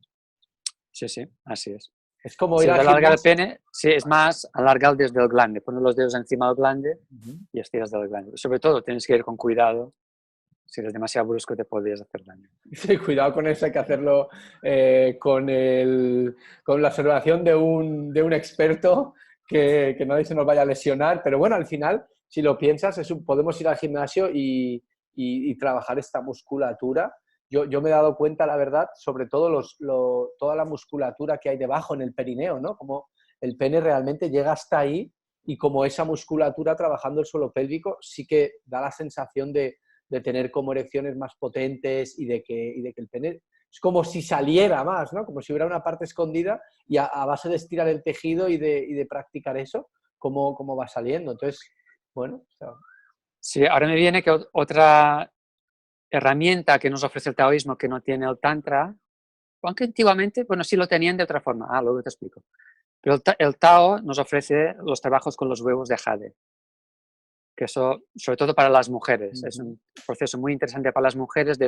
sí, sí, así es. Es como Si ir es al de alargar el gimnasio. pene, sí, es más alargar desde el glande. Pones los dedos encima del glande Ujú. y estiras del glande. Sobre todo, tienes que ir con cuidado. Si eres demasiado brusco, te podrías hacer daño. Sí, cuidado con eso, hay que hacerlo con la observación de un experto que nadie se nos vaya a lesionar. Pero bueno, al final, si lo piensas, podemos ir al gimnasio y trabajar esta musculatura. Yo me he dado cuenta, la verdad, sobre todo toda la musculatura que hay debajo en el perineo, ¿no? Como el pene realmente llega hasta ahí y como esa musculatura trabajando el suelo pélvico sí que da la sensación de de tener como erecciones más potentes y de que el pene es como si saliera más, ¿no? Como si hubiera una parte escondida y a base de estirar el tejido y de practicar eso, cómo va saliendo. Entonces, bueno, o sea, Sí, ahora me viene que otra herramienta que nos ofrece el taoísmo que no tiene el tantra, aunque antiguamente, bueno, sí lo tenían de otra forma. Luego te explico. Pero el Tao nos ofrece los trabajos con los huevos de jade, que eso, sobre todo para las mujeres, es un proceso muy interesante para las mujeres de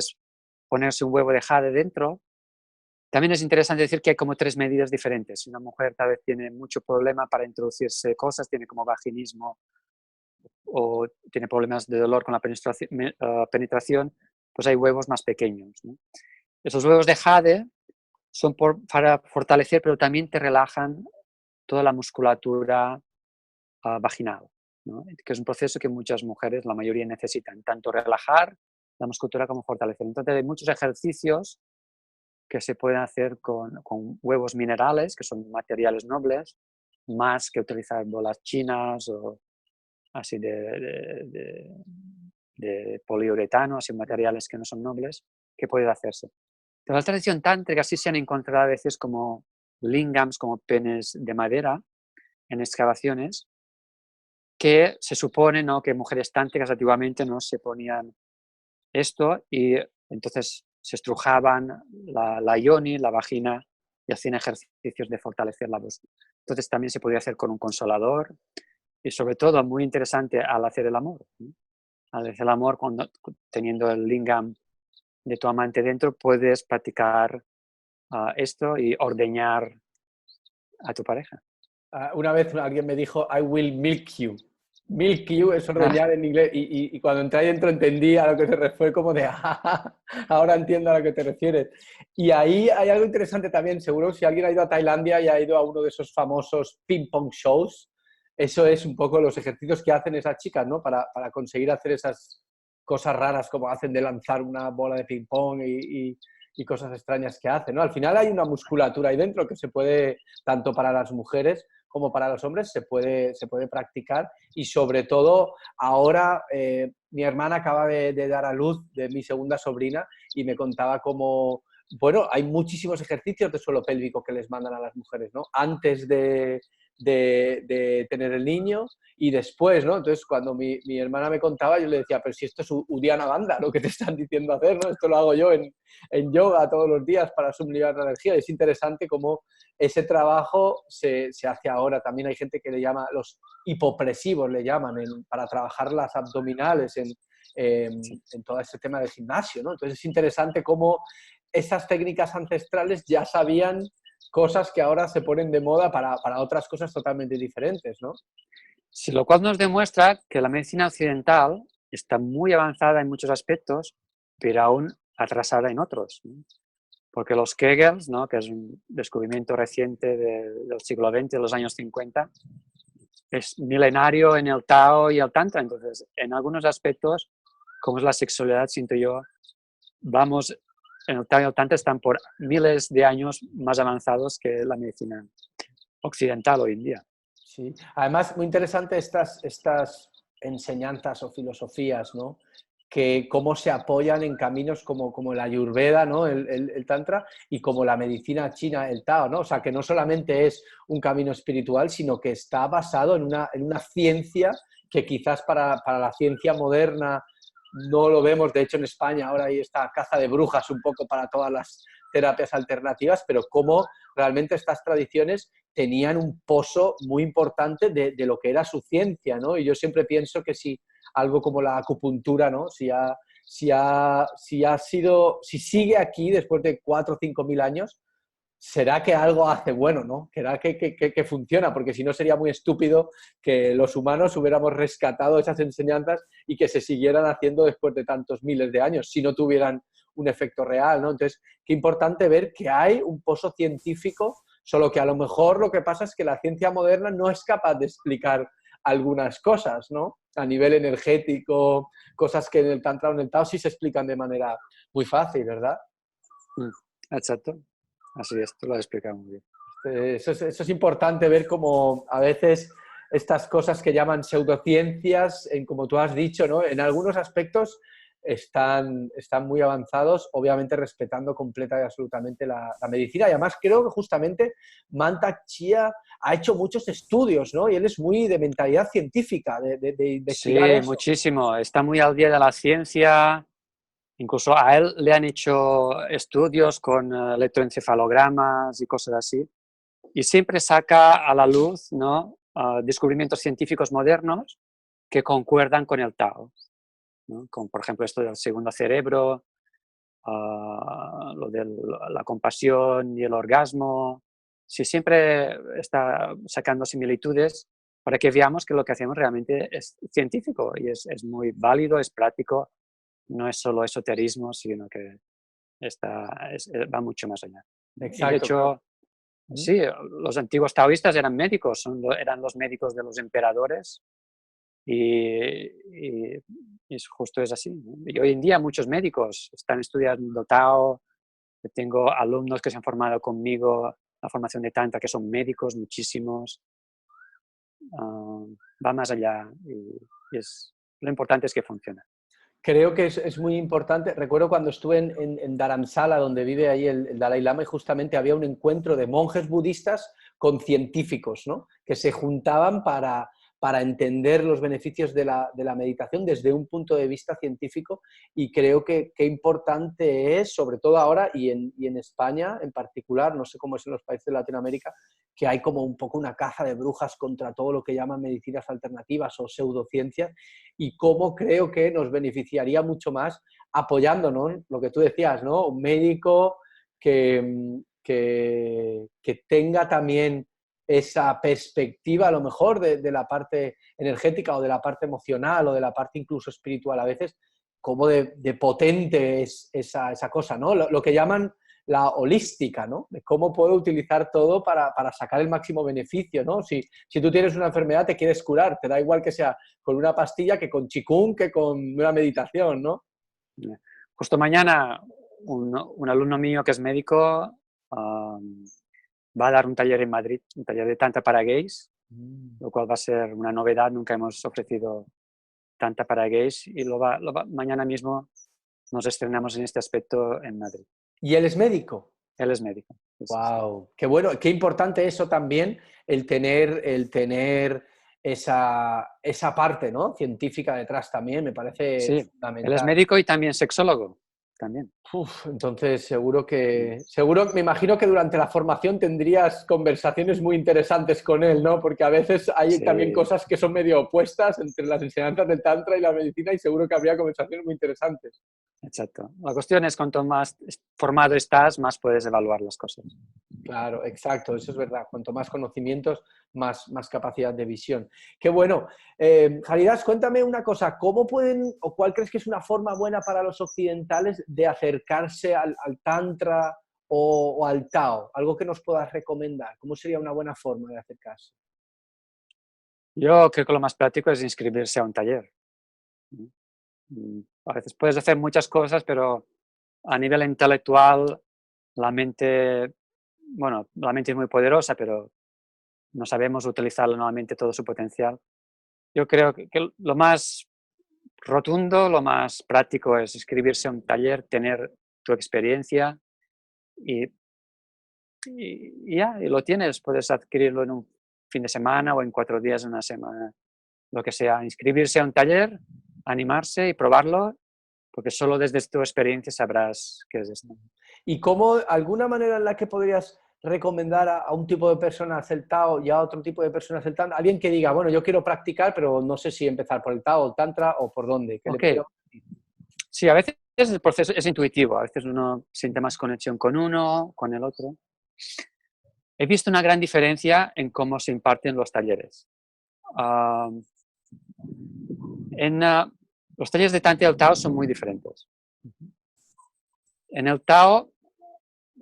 ponerse un huevo de jade dentro. También es interesante decir que hay como 3 medidas diferentes. Si una mujer tal vez tiene mucho problema para introducirse cosas, tiene como vaginismo o tiene problemas de dolor con la penetración, pues hay huevos más pequeños, ¿no? Esos huevos de jade son para fortalecer, pero también te relajan toda la musculatura vaginal, ¿no? Que es un proceso que muchas mujeres, la mayoría, necesitan, tanto relajar la musculatura como fortalecer. Entonces hay muchos ejercicios que se pueden hacer con huevos minerales, que son materiales nobles, más que utilizar bolas chinas o así de poliuretano, así materiales que no son nobles, que puede hacerse. En la tradición tántrica sí se han encontrado a veces como lingams, como penes de madera, en excavaciones, que se supone, ¿no?, que mujeres tántricas antiguamente no se ponían esto y entonces se estrujaban la yoni, la vagina, y hacían ejercicios de fortalecer la voz. Entonces también se podía hacer con un consolador y sobre todo muy interesante al hacer el amor, ¿no? Al hacer el amor, teniendo el lingam de tu amante dentro, puedes practicar esto y ordeñar a tu pareja. una vez alguien me dijo, I will milk you. Milk you es Ah, ordeñar en inglés y cuando entré ahí dentro entendí a lo que se refiere, fue como de, ahora entiendo a lo que te refieres. Y ahí hay algo interesante también, seguro si alguien ha ido a Tailandia y ha ido a uno de esos famosos ping pong shows, eso es un poco los ejercicios que hacen esas chicas, ¿no? Para conseguir hacer esas cosas raras como hacen de lanzar una bola de ping pong y cosas extrañas que hacen, ¿no? Al final hay una musculatura ahí dentro que se puede, tanto para las mujeres como para los hombres, se puede practicar y sobre todo ahora mi hermana acaba de dar a luz de mi segunda sobrina y me contaba cómo, bueno, hay muchísimos ejercicios de suelo pélvico que les mandan a las mujeres, ¿no? Antes de tener el niño y después, ¿no? Entonces, cuando mi hermana me contaba, yo le decía, pero si esto es Udiana Banda, lo que te están diciendo hacer, ¿no? Esto lo hago yo en yoga todos los días para sublivar la energía. Es interesante cómo ese trabajo se hace ahora. También hay gente que le llama, los hipopresivos le llaman, para trabajar las abdominales sí. en todo ese tema del gimnasio, ¿no? Entonces es interesante cómo esas técnicas ancestrales ya sabían cosas que ahora se ponen de moda para otras cosas totalmente diferentes, ¿no? Sí, lo cual nos demuestra que la medicina occidental está muy avanzada en muchos aspectos, pero aún atrasada en otros, ¿no? Porque los Kegels, ¿no?, que es un descubrimiento reciente del siglo XX, de los años 50, es milenario en el Tao y el Tantra. Entonces, en algunos aspectos, como es la sexualidad, siento yo, vamos, en el Tao y el Tantra están por miles de años más avanzados que la medicina occidental hoy en día. Sí. Además, muy interesante estas enseñanzas o filosofías, ¿no? Que cómo se apoyan en caminos como la Ayurveda, ¿no? El Tantra, y como la medicina china, el Tao, ¿no? O sea, que no solamente es un camino espiritual, sino que está basado en una ciencia que quizás para la ciencia moderna no lo vemos. De hecho, en España ahora hay esta caza de brujas un poco para todas las terapias alternativas, pero cómo realmente estas tradiciones tenían un pozo muy importante de lo que era su ciencia, ¿no? Y yo siempre pienso que si algo como la acupuntura, ¿no? Si sigue aquí después de 4 o 5 mil años, será que algo hace bueno, ¿no? Será que funciona, porque si no sería muy estúpido que los humanos hubiéramos rescatado esas enseñanzas y que se siguieran haciendo después de tantos miles de años, si no tuvieran un efecto real, ¿no? Entonces, qué importante ver que hay un pozo científico, solo que a lo mejor lo que pasa es que la ciencia moderna no es capaz de explicar algunas cosas, ¿no? A nivel energético, cosas que en el Tantra o en el Tao sí se explican de manera muy fácil, ¿verdad? Exacto. Así es, tú lo has explicado muy bien. Eso es importante ver cómo a veces estas cosas que llaman pseudociencias, como tú has dicho, ¿no? En algunos aspectos están muy avanzados, obviamente respetando completa y absolutamente la medicina. Y además creo que justamente Mantak Chia ha hecho muchos estudios, ¿no? Y él es muy de mentalidad científica, de investigar Sí, eso. muchísimo. Está muy al día de la ciencia. Incluso a él le han hecho estudios con electroencefalogramas y cosas así. Y siempre saca a la luz, ¿no? Descubrimientos científicos modernos que concuerdan con el Tao, ¿no? Como por ejemplo esto del segundo cerebro, lo de la compasión y el orgasmo. Sí, siempre está sacando similitudes para que veamos que lo que hacemos realmente es científico y es muy válido, es práctico, no es solo esoterismo, sino que va mucho más allá. Y de Exacto, claro. hecho, sí, los antiguos taoístas eran médicos, eran los médicos de los emperadores y justo es así, ¿no? Y hoy en día muchos médicos están estudiando Tao, tengo alumnos que se han formado conmigo la formación de Tantra que son médicos, muchísimos, va más allá lo importante es que funcione. Creo que es muy importante. Recuerdo cuando estuve en Dharamsala, donde vive ahí el Dalai Lama, y justamente había un encuentro de monjes budistas con científicos, ¿no? Que se juntaban para entender los beneficios de la meditación desde un punto de vista científico, y creo que qué importante es, sobre todo ahora y en España en particular, no sé cómo es en los países de Latinoamérica, que hay como un poco una caza de brujas contra todo lo que llaman medicinas alternativas o pseudociencias, y cómo creo que nos beneficiaría mucho más apoyándonos, lo que tú decías, ¿no? Un médico que tenga también esa perspectiva, a lo mejor, de la parte energética o de la parte emocional o de la parte incluso espiritual a veces, cómo de potente es esa cosa, ¿no? Lo que llaman la holística, ¿no? De cómo puedo utilizar todo para sacar el máximo beneficio, ¿no? Si tú tienes una enfermedad, te quieres curar, te da igual que sea con una pastilla que con chikung, que con una meditación, ¿no? Justo mañana un alumno mío que es médico va a dar un taller en Madrid, un taller de Tantra para gays, lo cual va a ser una novedad, nunca hemos ofrecido Tantra para gays y mañana mismo nos estrenamos en este aspecto en Madrid. ¿Y él es médico? Él es médico. Sí. Wow, qué bueno, qué importante eso también, el tener esa parte, ¿no? Científica detrás también, me parece Sí, él es fundamental. médico y también sexólogo. También. Uf, entonces me imagino que durante la formación tendrías conversaciones muy interesantes con él, ¿no? Porque a veces hay también Sí, cosas que son medio opuestas entre las enseñanzas del Tantra y la medicina, y seguro que habría conversaciones muy interesantes. exacto. La cuestión es cuanto más formado estás, más puedes evaluar las cosas. Claro, exacto, eso es verdad. Cuanto más conocimientos, más capacidad de visión. Qué bueno. Haridas, cuéntame una cosa, ¿cómo pueden o cuál crees que es una forma buena para los occidentales de acercarse al Tantra o al Tao? Algo que nos puedas recomendar. ¿Cómo sería una buena forma de acercarse? Yo creo que lo más práctico es inscribirse a un taller. A veces puedes hacer muchas cosas, pero a nivel intelectual la mente, bueno, la mente es muy poderosa, pero no sabemos utilizarla nuevamente todo su potencial. Yo creo que lo más rotundo, lo más práctico es inscribirse a un taller, tener tu experiencia y, y ya, y lo tienes. Puedes adquirirlo en un fin de semana o en 4 días, en una semana, lo que sea. Inscribirse a un taller, animarse y probarlo, porque solo desde tu experiencia sabrás qué es esto. ¿Y cómo, alguna manera en la que podrías recomendar a un tipo de personas el Tao y a otro tipo de personas el Tantra? Alguien que diga, bueno, yo quiero practicar, pero no sé si empezar por el Tao o el Tantra o por dónde. ¿Qué le Ok, podríamos decir? sí, a veces el proceso es intuitivo, a veces uno siente más conexión con uno, con el otro. He visto una gran diferencia en cómo se imparten los talleres. Ah, los talleres de Tantra y el Tao son muy diferentes. En el Tao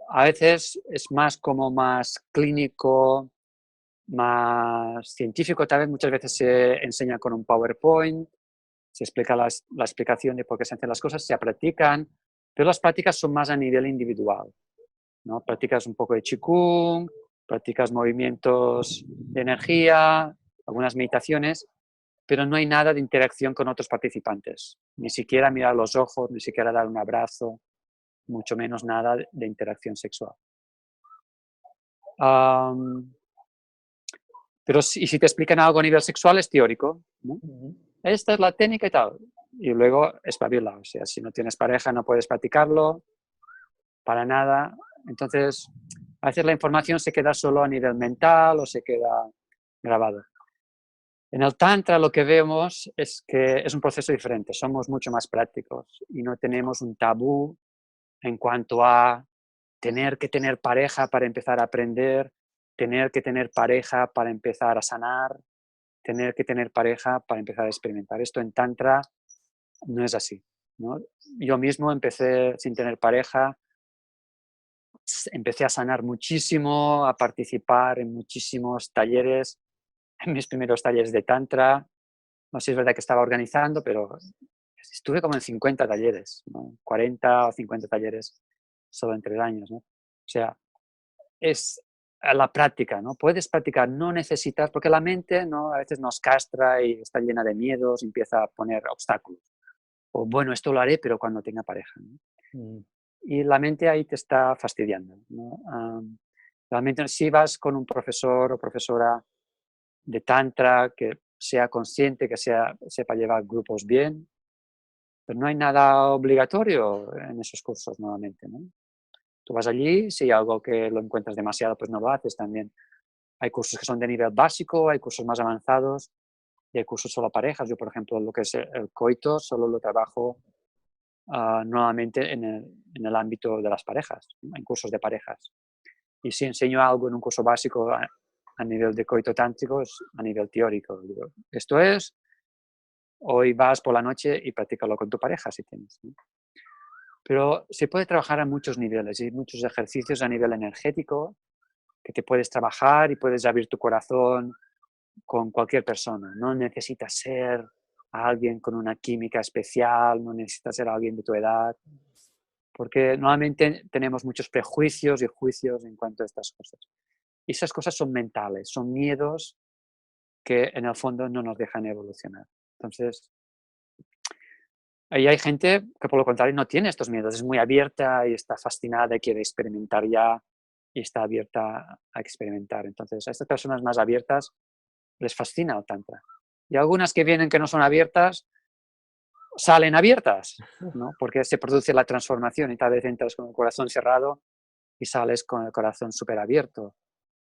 a veces es más clínico, más científico, tal vez muchas veces se enseña con un PowerPoint, se explica la explicación de por qué se hacen las cosas, se practican, pero las prácticas son más a nivel individual, ¿no? Practicas un poco de Qigong, practicas movimientos de energía, algunas meditaciones, pero no hay nada de interacción con otros participantes. Ni siquiera mirar los ojos, ni siquiera dar un abrazo, mucho menos nada de interacción sexual. Pero si te explican algo a nivel sexual es teórico, ¿no? Esta es la técnica y tal. Y luego espabila. O sea, si no tienes pareja no puedes practicarlo para nada. Entonces, a veces la información se queda solo a nivel mental o se queda grabada. En el Tantra lo que vemos es que es un proceso diferente. Somos mucho más prácticos y no tenemos un tabú en cuanto a tener que tener pareja para empezar a aprender, tener que tener pareja para empezar a sanar, tener que tener pareja para empezar a experimentar. Esto en Tantra no es así, ¿no? Yo mismo empecé sin tener pareja, empecé a sanar muchísimo, a participar en muchísimos talleres, en mis primeros talleres de Tantra. No sé si es verdad que estaba organizando, pero estuve como en 50 talleres, ¿no? 40 o 50 talleres solo en 3 años, ¿no? O sea, es a la práctica, ¿no? Puedes practicar, no necesitas, porque la mente, ¿no? A veces nos castra y está llena de miedos, empieza a poner obstáculos. O bueno, esto lo haré, pero cuando tenga pareja, ¿no? Y la mente ahí te está fastidiando, ¿no? Realmente si vas con un profesor o profesora de Tantra que sea consciente, que sepa llevar grupos bien, pero no hay nada obligatorio en esos cursos nuevamente, ¿no? Tú vas allí, si hay algo que lo encuentras demasiado, pues no lo haces también. Hay cursos que son de nivel básico, hay cursos más avanzados y hay cursos solo parejas. Yo, por ejemplo, lo que es el coito solo lo trabajo nuevamente en el ámbito de las parejas, en cursos de parejas. Y si enseño algo en un curso básico a nivel de coito tántrico, es a nivel teórico. Digo, esto es, hoy vas por la noche y practícalo con tu pareja si tienes, ¿no? Pero se puede trabajar a muchos niveles y muchos ejercicios a nivel energético que te puedes trabajar y puedes abrir tu corazón con cualquier persona. No necesitas ser alguien con una química especial, no necesitas ser alguien de tu edad, porque normalmente tenemos muchos prejuicios y juicios en cuanto a estas cosas. Y esas cosas son mentales, son miedos que en el fondo no nos dejan evolucionar. Entonces, ahí hay gente que por lo contrario no tiene estos miedos, es muy abierta y está fascinada y quiere experimentar ya y está abierta a experimentar. Entonces, a estas personas más abiertas les fascina el Tantra. Y algunas que vienen que no son abiertas, salen abiertas, ¿no? Porque se produce la transformación y tal vez entras con el corazón cerrado y sales con el corazón súper abierto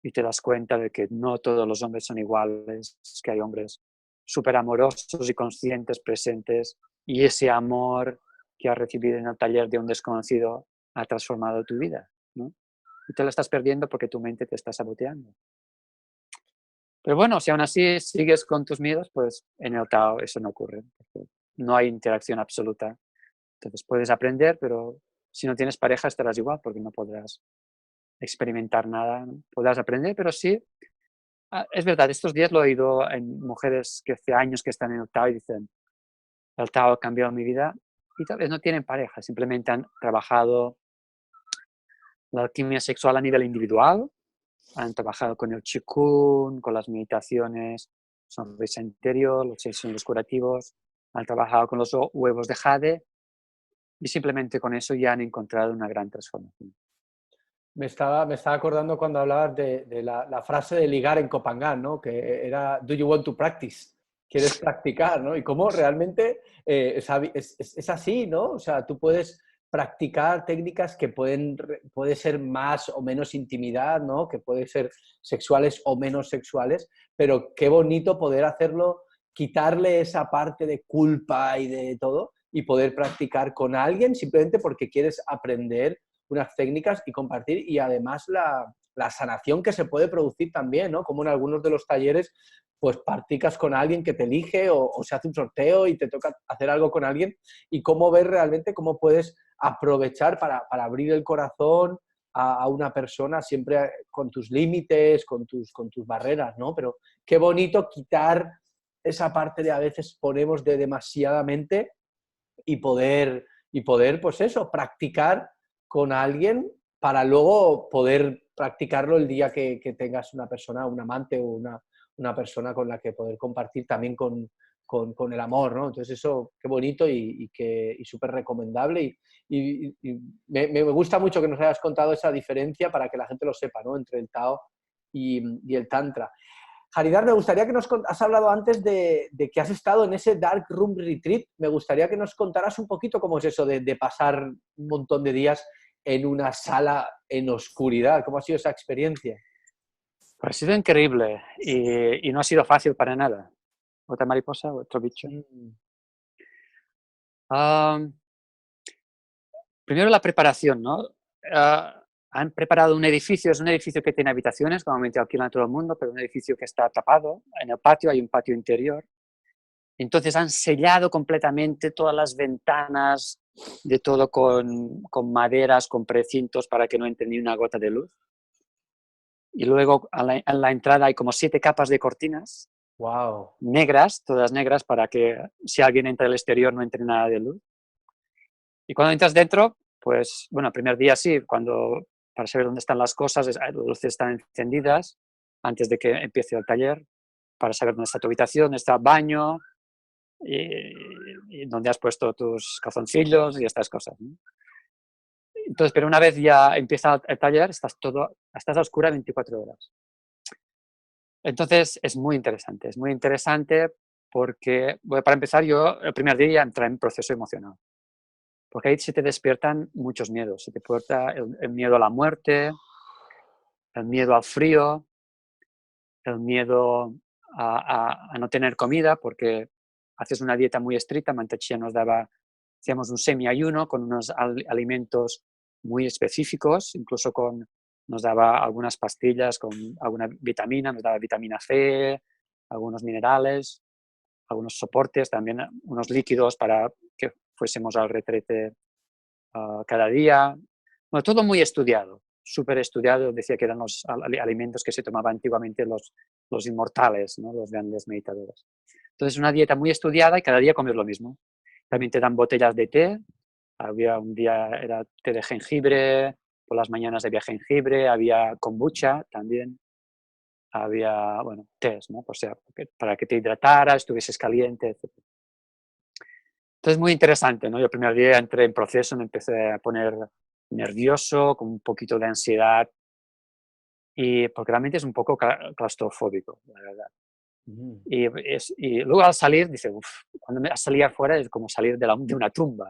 y te das cuenta de que no todos los hombres son iguales, que hay hombres súper amorosos y conscientes, presentes, y ese amor que has recibido en el taller de un desconocido ha transformado tu vida, ¿no? Y te lo estás perdiendo porque tu mente te está saboteando. Pero bueno, si aún así sigues con tus miedos, pues en el Tao eso no ocurre, porque no hay interacción absoluta. Entonces puedes aprender, pero si no tienes pareja estarás igual, porque no podrás experimentar nada, ¿no? Podrás aprender, pero sí. Es verdad, estos días lo he oído en mujeres que hace años que están en el Tao y dicen, el Tao ha cambiado mi vida, y tal vez no tienen pareja, simplemente han trabajado la alquimia sexual a nivel individual, han trabajado con el Qigong, con las meditaciones, sonrisa interior, los 6 sueños curativos, han trabajado con los huevos de jade y simplemente con eso ya han encontrado una gran transformación. Me estaba acordando cuando hablabas de la frase de ligar en Copangán, ¿no? Que era, "Do you want to practice?". ¿Quieres practicar, no? Y cómo realmente es así, ¿no? O sea, tú puedes practicar técnicas que puede ser más o menos intimidad, ¿no? Que pueden ser sexuales o menos sexuales, pero qué bonito poder hacerlo, quitarle esa parte de culpa y de todo y poder practicar con alguien simplemente porque quieres aprender unas técnicas y compartir, y además la sanación que se puede producir también, ¿no? Como en algunos de los talleres, pues practicas con alguien que te elige o se hace un sorteo y te toca hacer algo con alguien, y cómo ver realmente cómo puedes aprovechar para abrir el corazón a una persona, siempre con tus límites, con tus barreras, ¿no? Pero qué bonito quitar esa parte de a veces ponemos de demasiadamente y poder, pues eso, practicar con alguien para luego poder practicarlo el día que tengas una persona, un amante o una persona con la que poder compartir también con el amor, ¿no? Entonces eso, qué bonito y súper recomendable. Y me gusta mucho que nos hayas contado esa diferencia para que la gente lo sepa, ¿no? Entre el Tao y el Tantra. Haridar, me gustaría que has hablado antes de que has estado en ese Dark Room Retreat. Me gustaría que nos contaras un poquito cómo es eso de pasar un montón de días en una sala en oscuridad. ¿Cómo ha sido esa experiencia? Pues ha sido increíble y no ha sido fácil para nada. ¿Otra mariposa? ¿Otro bicho? Mm. Am, Primero la preparación, ¿no? Han preparado un edificio, es un edificio que tiene habitaciones, normalmente alquilan a todo el mundo, pero un edificio que está tapado. En el patio hay un patio interior. Entonces han sellado completamente todas las ventanas, de todo con maderas, con precintos para que no entre ni una gota de luz. Y luego en la entrada hay como 7 capas de cortinas Wow. negras, todas negras, para que si alguien entra del exterior no entre nada de luz. Y cuando entras dentro, pues, bueno, el primer día sí, para saber dónde están las cosas, las luces están encendidas antes de que empiece el taller, para saber dónde está tu habitación, dónde está el baño, y dónde has puesto tus calzoncillos y estas cosas, ¿no? Entonces, pero una vez ya empieza el taller, estás a oscura 24 horas. Entonces, es muy interesante porque, bueno, para empezar, yo el primer día entré en proceso emocional. Porque ahí se te despiertan muchos miedos. Se te despierta el miedo a la muerte, el miedo al frío, el miedo a no tener comida, porque haces una dieta muy estricta. Mantechía hacíamos un semi-ayuno con unos alimentos muy específicos, incluso nos daba algunas pastillas con alguna vitamina, nos daba vitamina C, algunos minerales, algunos soportes, también unos líquidos para que fuésemos al retrete cada día. Bueno, todo muy estudiado, súper estudiado. Decía que eran los alimentos que se tomaban antiguamente los inmortales, ¿no? Los grandes meditadores. Entonces, una dieta muy estudiada y cada día comes lo mismo. También te dan botellas de té. Había un día era té de jengibre, por las mañanas había jengibre, había kombucha también. Había, bueno, tés, ¿no? O sea, para que te hidrataras, estuvieses caliente, etc. Entonces, muy interesante, ¿no? Yo el primer día entré en proceso, me empecé a poner nervioso, con un poquito de ansiedad, y porque realmente es un poco claustrofóbico, la verdad. Mm. Y luego al salir, dice, uff, cuando me salí afuera es como salir de una tumba,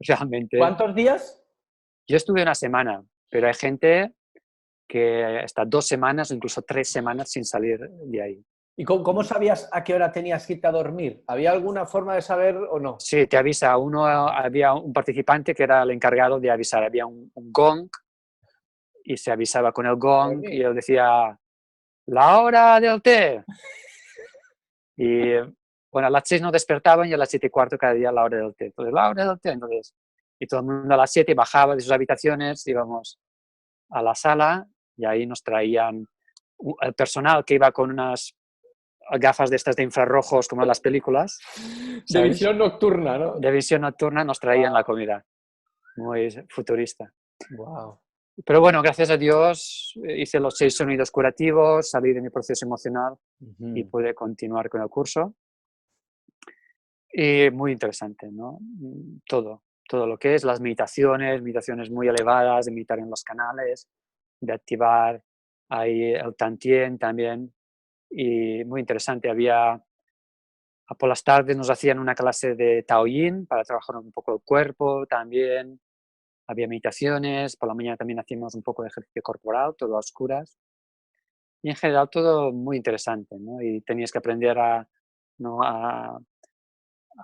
realmente. ¿Cuántos días? Yo estuve una semana, pero hay gente que está 2 semanas o incluso 3 semanas sin salir de ahí. ¿Y cómo sabías a qué hora tenías que irte a dormir? ¿Había alguna forma de saber o no? Sí, te avisa. Había un participante que era el encargado de avisar. Había un gong y se avisaba con el A gong y dormir. él decía, la hora del té. Y bueno, a las 6 nos despertaban y a las 7:15 cada día la hora del té. Entonces, la hora del té. Entonces, y todo el mundo a las 7 bajaba de sus habitaciones, íbamos a la sala y ahí nos traían el personal que iba con unas gafas de estas de infrarrojos como en las películas, De ¿sabes? visión nocturna, ¿no? De visión nocturna nos traían la comida, muy futurista. Wow. Pero bueno, gracias a Dios hice los 6 sonidos curativos, salí de mi proceso emocional y pude continuar con el curso. Y muy interesante, ¿no? Todo lo que es las meditaciones muy elevadas, de meditar en los canales, de activar ahí el tantien también. Y muy interesante, por las tardes nos hacían una clase de Taoyin para trabajar un poco el cuerpo también. Había meditaciones, por la mañana también hacíamos un poco de ejercicio corporal, todo a oscuras. Y en general todo muy interesante, ¿no? Y tenías que aprender ¿no? a,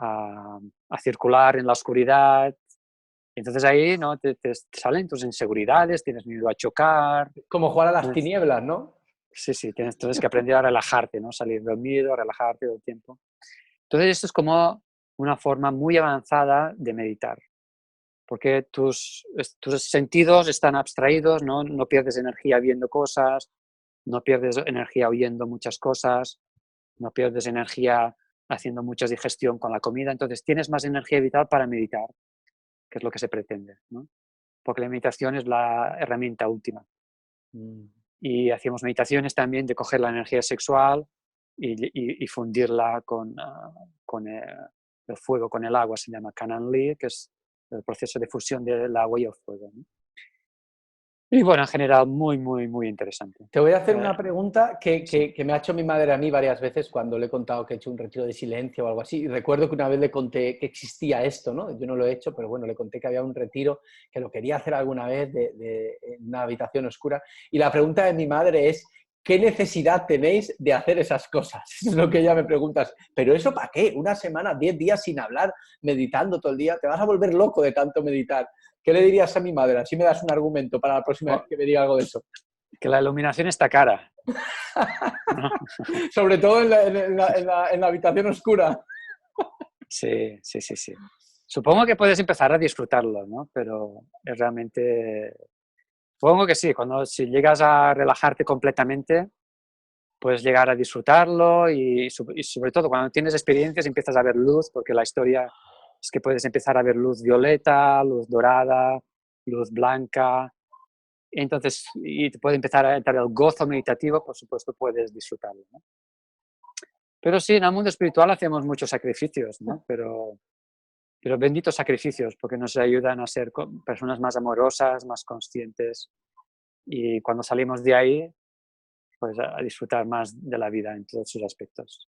a circular en la oscuridad. Entonces ahí, ¿no? Te salen tus inseguridades, tienes miedo a chocar. Como jugar a las Tienes- tinieblas, ¿no? sí, sí, tienes que aprender a relajarte, ¿no? Salir del miedo, a relajarte todo el tiempo. Entonces esto es como una forma muy avanzada de meditar, porque tus sentidos están abstraídos, ¿no? No pierdes energía viendo cosas, no pierdes energía oyendo muchas cosas, no pierdes energía haciendo mucha digestión con la comida, entonces tienes más energía vital para meditar, que es lo que se pretende, ¿no? Porque la meditación es la herramienta última. Mm. Y hacíamos meditaciones también de coger la energía sexual y fundirla con el fuego, con el agua, se llama Canaan-Lee, que es el proceso de fusión del agua y el fuego, ¿no? Y bueno, en general, muy, muy, muy interesante. Te voy a hacer una pregunta que me ha hecho mi madre a mí varias veces cuando le he contado que he hecho un retiro de silencio o algo así. Y recuerdo que una vez le conté que existía esto, ¿no? Yo no lo he hecho, pero bueno, le conté que había un retiro, que lo quería hacer alguna vez en una habitación oscura. Y la pregunta de mi madre es, ¿qué necesidad tenéis de hacer esas cosas? Es lo que ella me pregunta. ¿Pero eso para qué? Una semana, 10 días sin hablar, meditando todo el día. Te vas a volver loco de tanto meditar. ¿Qué le dirías a mi madre? Así me das un argumento para la próxima vez Oh, que me diga algo de eso. que la iluminación está cara, ¿no? Sobre todo en la habitación oscura. Sí, sí, sí, sí. Supongo que puedes empezar a disfrutarlo, ¿no? Pero es realmente... Supongo que sí, si llegas a relajarte completamente, puedes llegar a disfrutarlo y sobre todo cuando tienes experiencias empiezas a ver luz, porque la historia es que puedes empezar a ver luz violeta, luz dorada, luz blanca. Entonces, y te puede empezar a entrar el gozo meditativo, por supuesto puedes disfrutarlo, ¿no? Pero sí, en el mundo espiritual hacemos muchos sacrificios, ¿no? Pero benditos sacrificios, porque nos ayudan a ser personas más amorosas, más conscientes. Y cuando salimos de ahí, pues a disfrutar más de la vida en todos sus aspectos.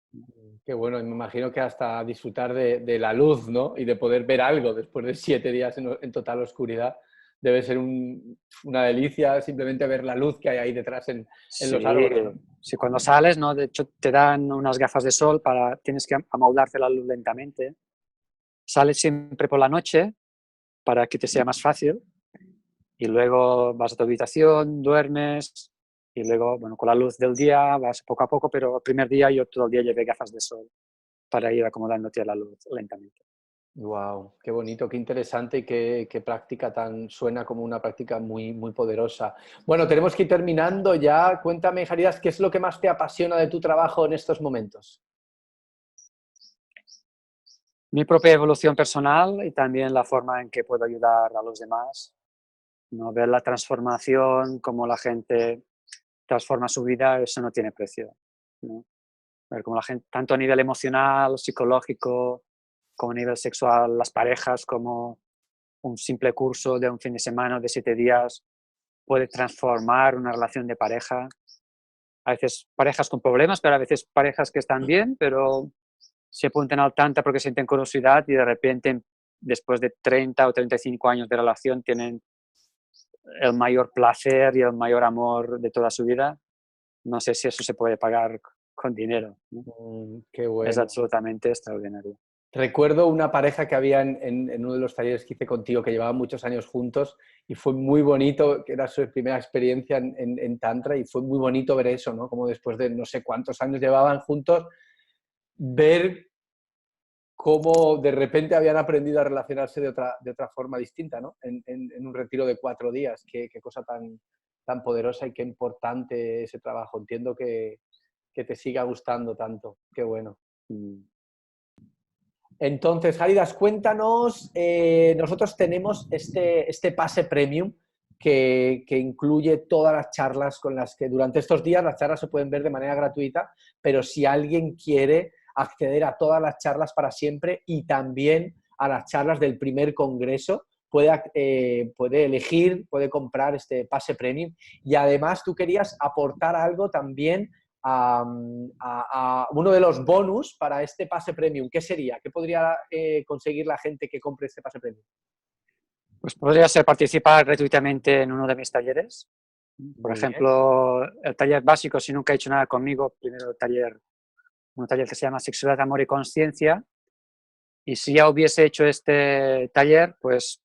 Qué bueno, y me imagino que hasta disfrutar de la luz, ¿no? Y de poder ver algo después de 7 días en total oscuridad. Debe ser una delicia simplemente ver la luz que hay ahí detrás en los Sí, árboles, ¿no? sí, cuando sales, ¿no? De hecho, te dan unas gafas de sol tienes que amoldarte la luz lentamente. Sales siempre por la noche para que te sea más fácil y luego vas a tu habitación, duermes y luego, bueno, con la luz del día vas poco a poco, pero el primer día yo todo el día llevé gafas de sol para ir acomodándote a la luz lentamente. Wow, qué bonito, qué interesante y qué práctica tan suena como una práctica muy, muy poderosa. Bueno, tenemos que ir terminando ya. Cuéntame, Jaridas, ¿qué es lo que más te apasiona de tu trabajo en estos momentos? Mi propia evolución personal y también la forma en que puedo ayudar a los demás, ¿no? Ver la transformación, cómo la gente transforma su vida, eso no tiene precio, ¿no? Ver cómo la gente, tanto a nivel emocional, psicológico, como a nivel sexual, las parejas, como un simple curso de un fin de semana o de 7 días puede transformar una relación de pareja. A veces parejas con problemas, pero a veces parejas que están bien, pero se apuntan al tantra porque sienten curiosidad y de repente, después de 30 o 35 años de relación, tienen el mayor placer y el mayor amor de toda su vida. No sé si eso se puede pagar con dinero, ¿no? Qué Es bueno. absolutamente extraordinario. Recuerdo una pareja que había en uno de los talleres que hice contigo, que llevaban muchos años juntos y fue muy bonito, que era su primera experiencia en Tantra y fue muy bonito ver eso, ¿no? Como después de no sé cuántos años llevaban juntos, ver cómo de repente habían aprendido a relacionarse de otra forma distinta, ¿no? En un retiro de 4 días. Qué cosa tan poderosa y qué importante ese trabajo. Entiendo que te siga gustando tanto. Qué bueno. Mm. Entonces, Haridas, cuéntanos, nosotros tenemos este pase premium que incluye todas las charlas con las que durante estos días las charlas se pueden ver de manera gratuita, pero si alguien quiere acceder a todas las charlas para siempre y también a las charlas del primer congreso, puede elegir, puede comprar este pase premium y además tú querías aportar algo también a uno de los bonus para este pase premium. ¿Qué sería? ¿Qué podría conseguir la gente que compre este pase premium? Pues podría ser participar gratuitamente en uno de mis talleres. Por Muy bien. ejemplo, el taller básico, si nunca he hecho nada conmigo, primero un taller que se llama Sexualidad, Amor y Conciencia. Y si ya hubiese hecho este taller, pues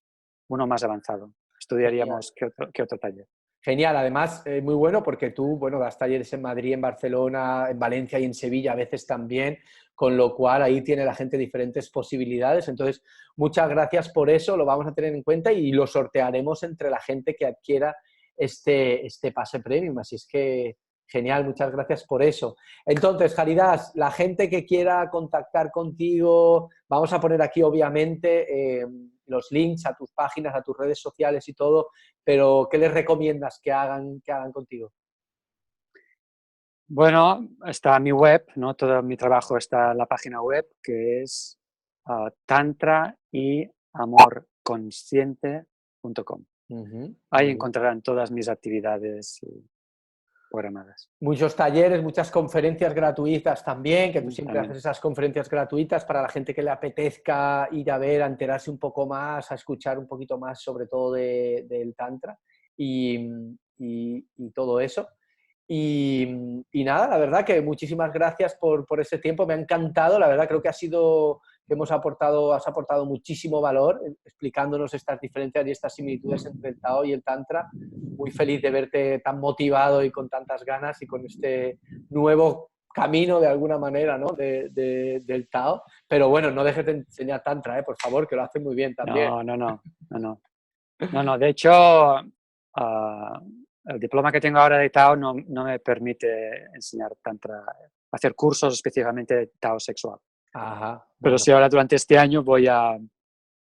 uno más avanzado. Genial. Estudiaríamos qué otro taller. Genial, además muy bueno porque tú, bueno, das talleres en Madrid, en Barcelona, en Valencia y en Sevilla a veces también, con lo cual ahí tiene la gente diferentes posibilidades. Entonces, muchas gracias por eso, lo vamos a tener en cuenta y lo sortearemos entre la gente que adquiera este pase premium. Así es que genial, muchas gracias por eso. Entonces, Jaridas, la gente que quiera contactar contigo, vamos a poner aquí obviamente los links a tus páginas, a tus redes sociales y todo, pero ¿qué les recomiendas que hagan contigo? Bueno, está mi web, ¿no? Todo mi trabajo está en la página web, que es tantra y amorconsciente.com. Ujú, Ahí muy bien. encontrarán todas mis actividades programadas. Muchos talleres, muchas conferencias gratuitas también, que tú siempre haces También. esas conferencias gratuitas para la gente que le apetezca ir a ver, a enterarse un poco más, a escuchar un poquito más sobre todo del Tantra y, y todo eso. Y nada, la verdad que muchísimas gracias por ese tiempo, me ha encantado, la verdad creo que ha sido, que has aportado muchísimo valor explicándonos estas diferencias y estas similitudes entre el Tao y el Tantra. Muy feliz de verte tan motivado y con tantas ganas y con este nuevo camino de alguna manera, ¿no? Del Tao. Pero bueno, no dejes de enseñar Tantra, por favor, que lo haces muy bien también. No, no, no, no, no. No, no, de hecho, el diploma que tengo ahora de Tao no me permite enseñar tantra, hacer cursos específicamente de Tao sexual. Ajá, Pero bueno. sí, ahora durante este año voy a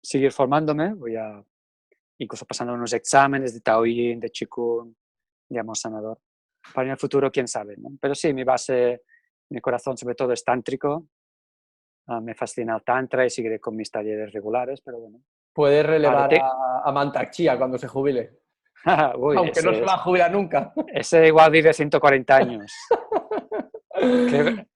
seguir formándome, voy a incluso pasando unos exámenes de Taoyin, de Qigong, de amor sanador. Para en el futuro, quién sabe, ¿no? Pero sí, mi base, mi corazón sobre todo es tántrico. Me fascina el tantra y seguiré con mis talleres regulares, pero bueno. Puedes Ahora relevar te... a Mantak Chia cuando se jubile. Uy, Aunque no se va a jubilar nunca. ese igual vive 140 años. Que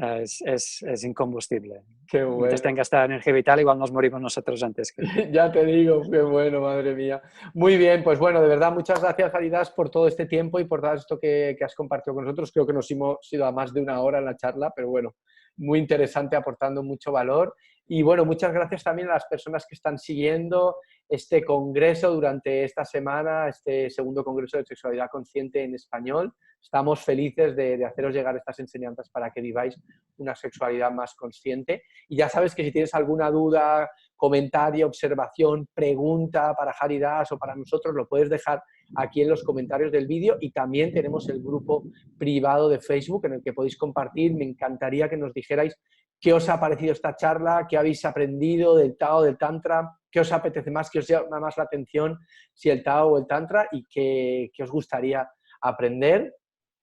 es incombustible. Qué Mientras bueno. tenga esta energía vital, igual nos morimos nosotros antes que él. Ya te digo, qué bueno, madre mía. Muy bien, pues bueno, de verdad, muchas gracias, Caridas, por todo este tiempo y por todo esto que has compartido con nosotros. Creo que nos hemos ido a más de una hora en la charla, pero bueno, muy interesante, aportando mucho valor. Y bueno, muchas gracias también a las personas que están siguiendo este congreso durante esta semana, este segundo congreso de sexualidad consciente en español. Estamos felices de haceros llegar estas enseñanzas para que viváis una sexualidad más consciente. Y ya sabes que si tienes alguna duda, comentario, observación, pregunta para Haridas o para nosotros, lo puedes dejar aquí en los comentarios del vídeo y también tenemos el grupo privado de Facebook en el que podéis compartir. Me encantaría que nos dijerais qué os ha parecido esta charla, qué habéis aprendido del Tao, del Tantra, qué os apetece más, qué os llama más la atención, si el Tao o el Tantra y qué os gustaría aprender.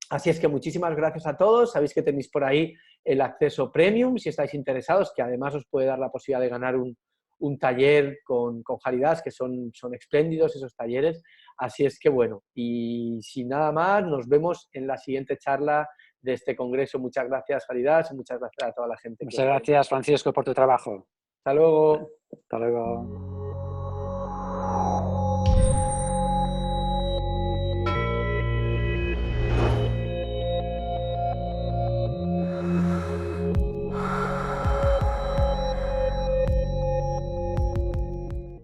Así es que muchísimas gracias a todos. Sabéis que tenéis por ahí el acceso premium si estáis interesados, que además os puede dar la posibilidad de ganar un taller con Haridas, que son espléndidos esos talleres. Así es que bueno, y sin nada más, nos vemos en la siguiente charla de este congreso. Muchas gracias, Haridas, y muchas gracias a toda la gente que Muchas os ve. gracias, Francisco, por tu trabajo. Hasta luego. Hasta luego.